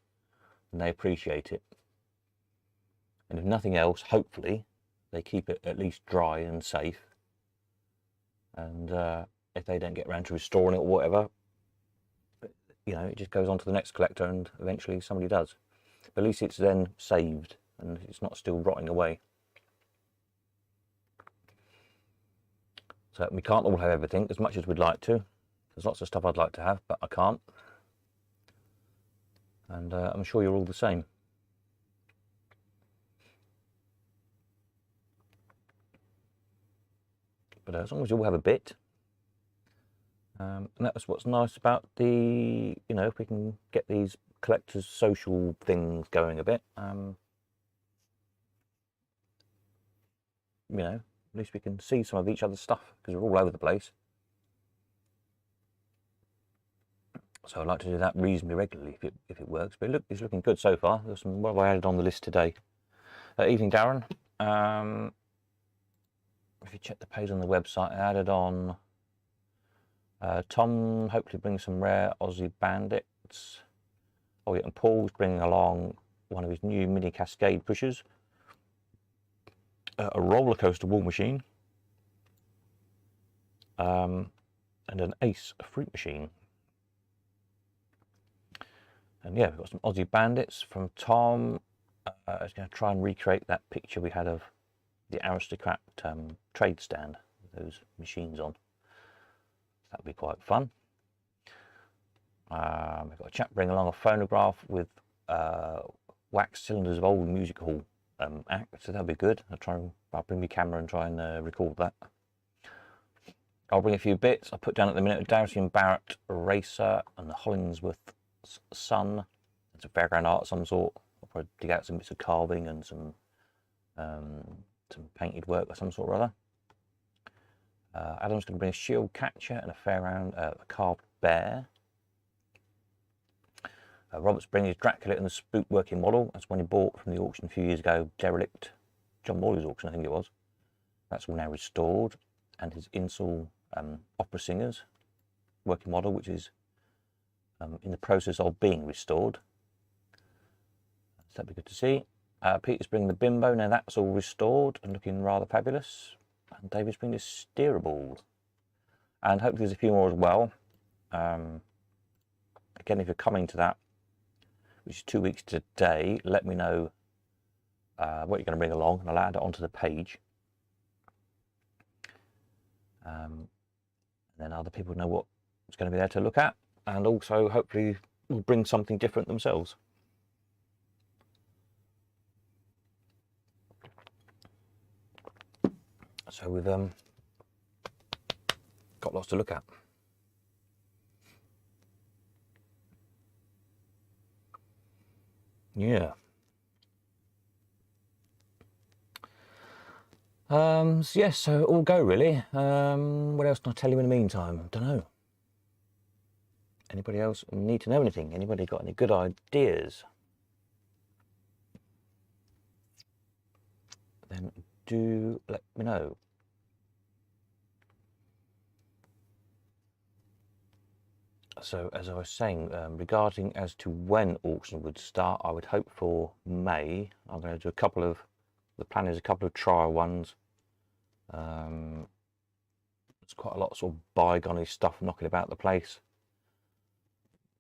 and they appreciate it. And if nothing else, hopefully, they keep it at least dry and safe. And if they don't get around to restoring it or whatever, you know, it just goes on to the next collector and eventually somebody does. But at least it's then saved and it's not still rotting away. So we can't all have everything as much as we'd like to. There's lots of stuff I'd like to have, but I can't. And I'm sure you're all the same. But as long as you all have a bit, and that's what's nice about the, you know, if we can get these collectors' social things going a bit, you know, at least we can see some of each other's stuff because we're all over the place. So I'd like to do that reasonably regularly if it works. But look, it's looking good so far. There's some, what have I added on the list today? Evening, Darren. If you check the page on the website, I added on Tom hopefully brings some rare Aussie Bandits. Oh yeah, and Paul's bringing along one of his new mini Cascade pushers, a roller coaster wall machine, and an Ace fruit machine. And yeah, we've got some Aussie Bandits from Tom. I was going to try and recreate that picture we had of the Aristocrat trade stand with those machines on. That would be quite fun. We've got a chap bring along a phonograph with wax cylinders of old music hall acts, so that'll be good. I'll bring my camera and try and record that. I'll bring a few bits. I'll put down at the minute a Dougherty and Barrett Racer and the Hollingsworth Sun. It's a fairground art of some sort. I'll probably dig out some bits of carving and some painted work of some sort or other. Adam's going to bring a shield catcher and a fairground a carved bear. Robert's bringing his Dracula and the Spook working model. That's one he bought from the auction a few years ago, derelict John Morley's auction, I think it was. That's all now restored. And his Insel Opera Singers working model, which is in the process of being restored. So that'd be good to see. Peter's bringing the Bimbo. Now that's all restored and looking rather fabulous. And David's bringing the Steerable. and hopefully there's a few more as well. Again, if you're coming to that, which is 2 weeks today, let me know what you're going to bring along, and I'll add it onto the page. And then other people know what's going to be there to look at, and also hopefully will bring something different themselves. So we've got lots to look at. Yeah. So yes, so all go really. What else can I tell you in the meantime? Don't know. Anybody else need to know anything? Anybody got any good ideas? Then do let me know. So as I was saying, regarding as to when auction would start, I would hope for May. I'm going to do a couple of, the plan is a couple of trial ones. There's quite a lot of sort of bygone stuff knocking about the place,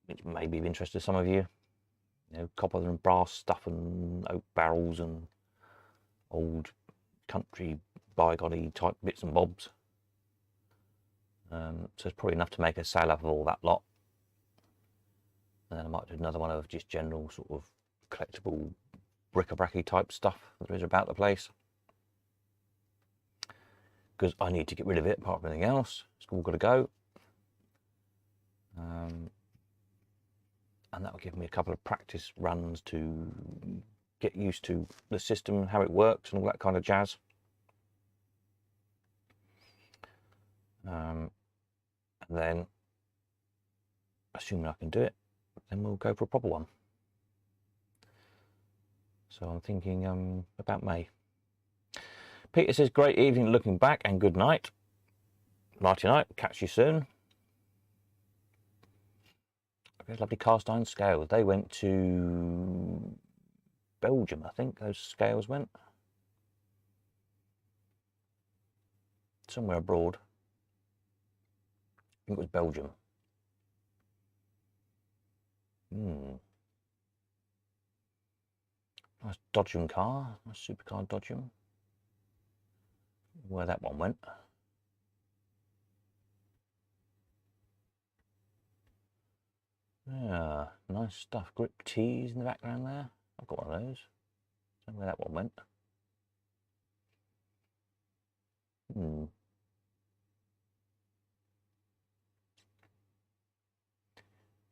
which may be of interest to some of you. You know, copper and brass stuff and oak barrels and old country bygone type bits and bobs. So it's probably enough to make a sale of all that lot. And then I might do another one of just general sort of collectible bric-a-bracy type stuff that there is about the place. Because I need to get rid of it, apart from anything else. It's all got to go. And that will give me a couple of practice runs to get used to the system, how it works and all that kind of jazz. And then, assuming I can do it, then we'll go for a proper one. So I'm thinking about May. Peter says, great evening looking back and good night. Nighty night, catch you soon. Okay, lovely cast iron scales. They went to Belgium, I think those scales went. Somewhere abroad. I think it was Belgium. Nice Dodgem car, nice supercar Dodgem. Where that one went. Yeah, nice stuff. Grip tees in the background there. I've got one of those. Don't know where that one went.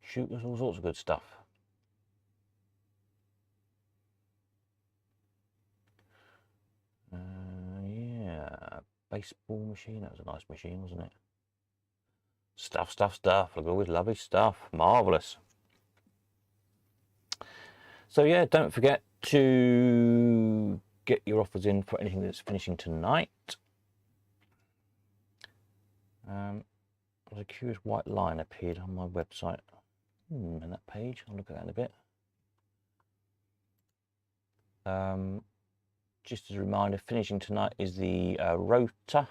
Shoot, there's all sorts of good stuff. Yeah, baseball machine. That was a nice machine, wasn't it? Stuff. Look, always lovely stuff. Marvelous. So yeah, don't forget to get your offers in for anything that's finishing tonight. There's a curious white line appeared on my website. And that page, I'll look at that in a bit. Just as a reminder, finishing tonight is the Rota,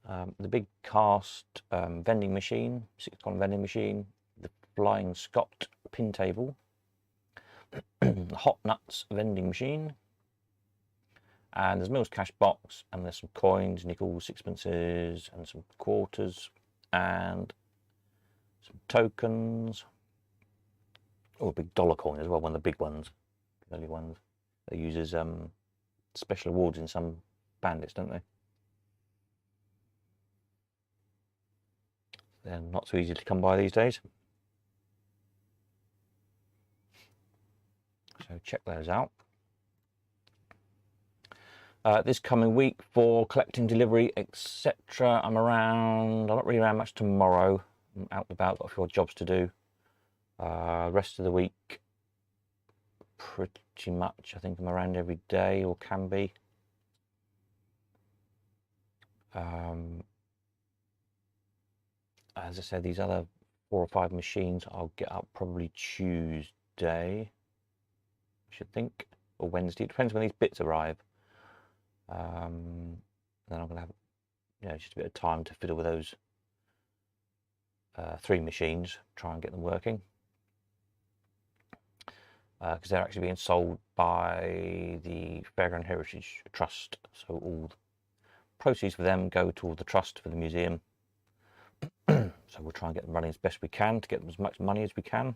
the big cast vending machine, 6-column vending machine, the Flying Scott pin table, the Hot Nuts vending machine, and there's Mills cash box, and there's some coins, nickels, sixpences, and some quarters, and some tokens. Oh, a big dollar coin as well, one of the big ones, the early ones. They use as special awards in some bandits, don't they? They're not so easy to come by these days. So check those out. This coming week for collecting, delivery, etc. I'm not really around much tomorrow. I'm out and about, got a few odd jobs to do. Rest of the week, pretty much, I think I'm around every day, or can be. As I said, these other 4 or 5 machines I'll get up probably Tuesday, I should think, or Wednesday. It depends when these bits arrive. Then I'm going to have you know, just a bit of time to fiddle with those 3 machines, try and get them working. Because they're actually being sold by the Fairground Heritage Trust, so all the proceeds for them go toward the trust for the museum. So we'll try and get them running as best we can to get them as much money as we can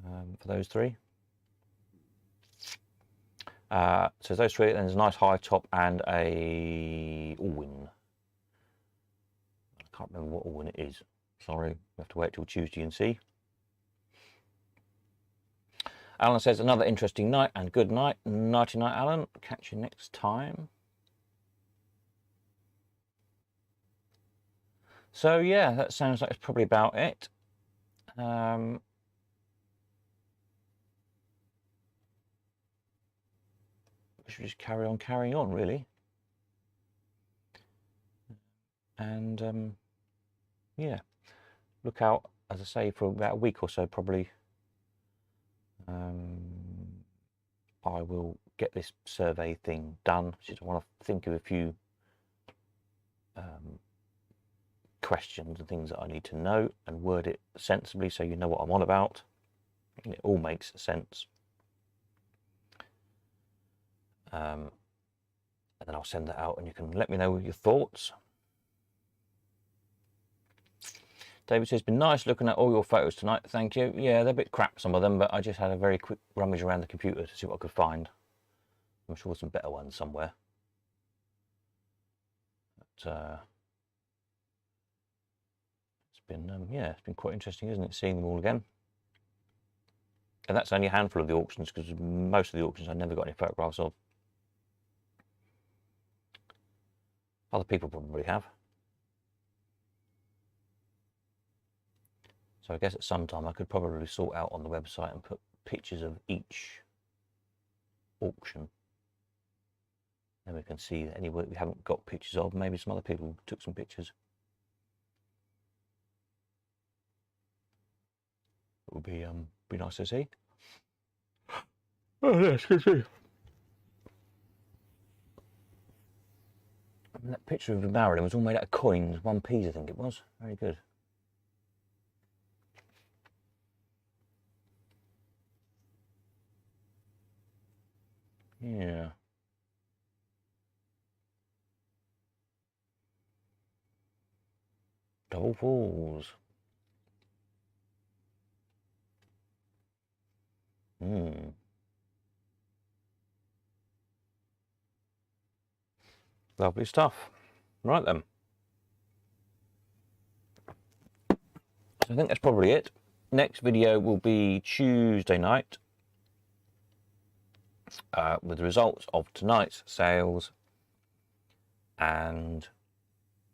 for those 3. So those 3, and there's a nice high top and a Allwyn. I can't remember what Allwyn it is. Sorry, we have to wait till Tuesday and see. Alan says, another interesting night and good night. Nighty night, Alan. Catch you next time. So yeah, that sounds like it's probably about it. We should just carry on carrying on, really. And yeah, look out, as I say, for about a week or so probably. I will get this survey thing done. Just want to think of a few questions and things that I need to know and word it sensibly so you know what I'm on about. And it all makes sense. And then I'll send that out and you can let me know your thoughts. David says, been nice looking at all your photos tonight. Thank you. Yeah, they're a bit crap, some of them, but I just had a very quick rummage around the computer to see what I could find. I'm sure some better ones somewhere. But, it's been, yeah, it's been quite interesting, isn't it, seeing them all again. And that's only a handful of the auctions, because most of the auctions I never got any photographs of. Other people probably have. So I guess at some time I could probably sort out on the website and put pictures of each auction. Then we can see any work we haven't got pictures of. Maybe some other people took some pictures. It would be nice to see. Oh yes, good see. And that picture of Marilyn was all made out of coins, 1p I think it was. Very good. Yeah. Double falls. Lovely stuff. Right then. So I think that's probably it. Next video will be Tuesday night with the results of tonight's sales. And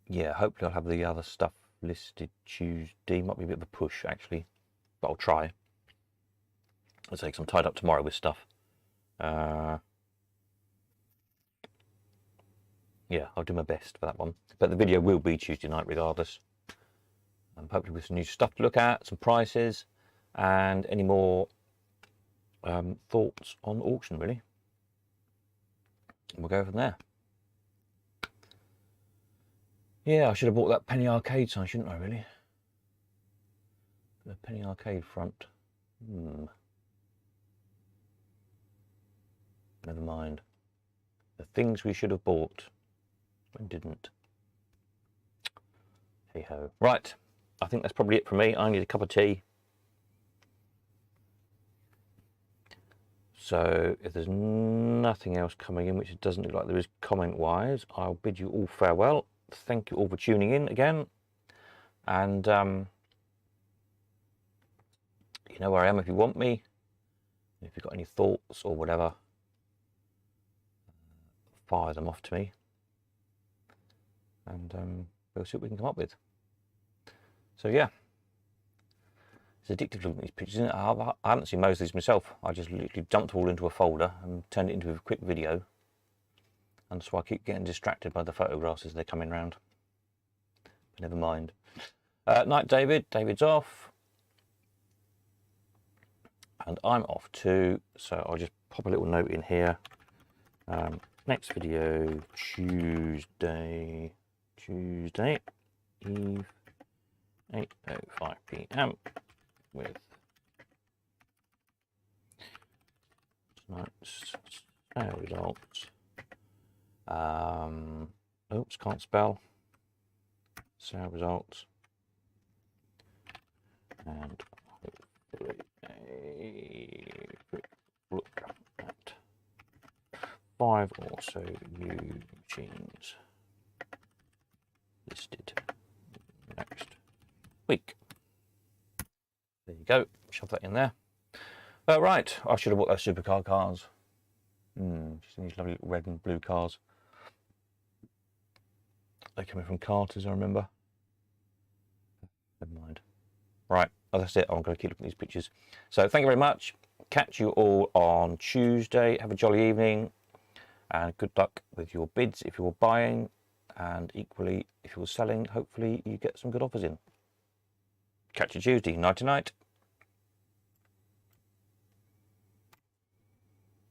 yeah, hopefully I'll have the other stuff listed Tuesday. Might be a bit of a push actually, but I'll try. I'll say, 'cause I'm tied up tomorrow with stuff. Yeah, I'll do my best for that one. But the video will be Tuesday night regardless. Hopefully with some new stuff to look at, some prices, and any more thoughts on auction, really. And we'll go from there. Yeah, I should have bought that Penny Arcade sign, shouldn't I, really? The Penny Arcade front. Never mind. The things we should have bought and didn't. Hey ho. Right, I think that's probably it for me. I need a cup of tea. So if there's nothing else coming in, which it doesn't look like there is comment-wise, I'll bid you all farewell. Thank you all for tuning in again. And you know where I am if you want me. If you've got any thoughts or whatever, fire them off to me. And we'll see what we can come up with. So yeah. It's addictive looking at these pictures, isn't it? I haven't seen most of these myself. I just literally dumped all into a folder and turned it into a quick video. And so I keep getting distracted by the photographs as they're coming round. But never mind. Night, David. David's off. And I'm off too. So I'll just pop a little note in here. Next video, Tuesday Eve, 8:05 p.m. with tonight's sale results. Oops, can't spell. Sale results. And hopefully a quick look at 5 or so new machines listed next week. There you go, shove that in there. Right, I should have bought those supercar cars. Just these lovely red and blue cars. They're coming from Carter's, I remember. Never mind. Right, oh, that's it. I'm going to keep looking at these pictures. So thank you very much. Catch you all on Tuesday. Have a jolly evening. And good luck with your bids if you're buying. And equally, if you're selling, hopefully you get some good offers in. Catch you Tuesday. Nighty night.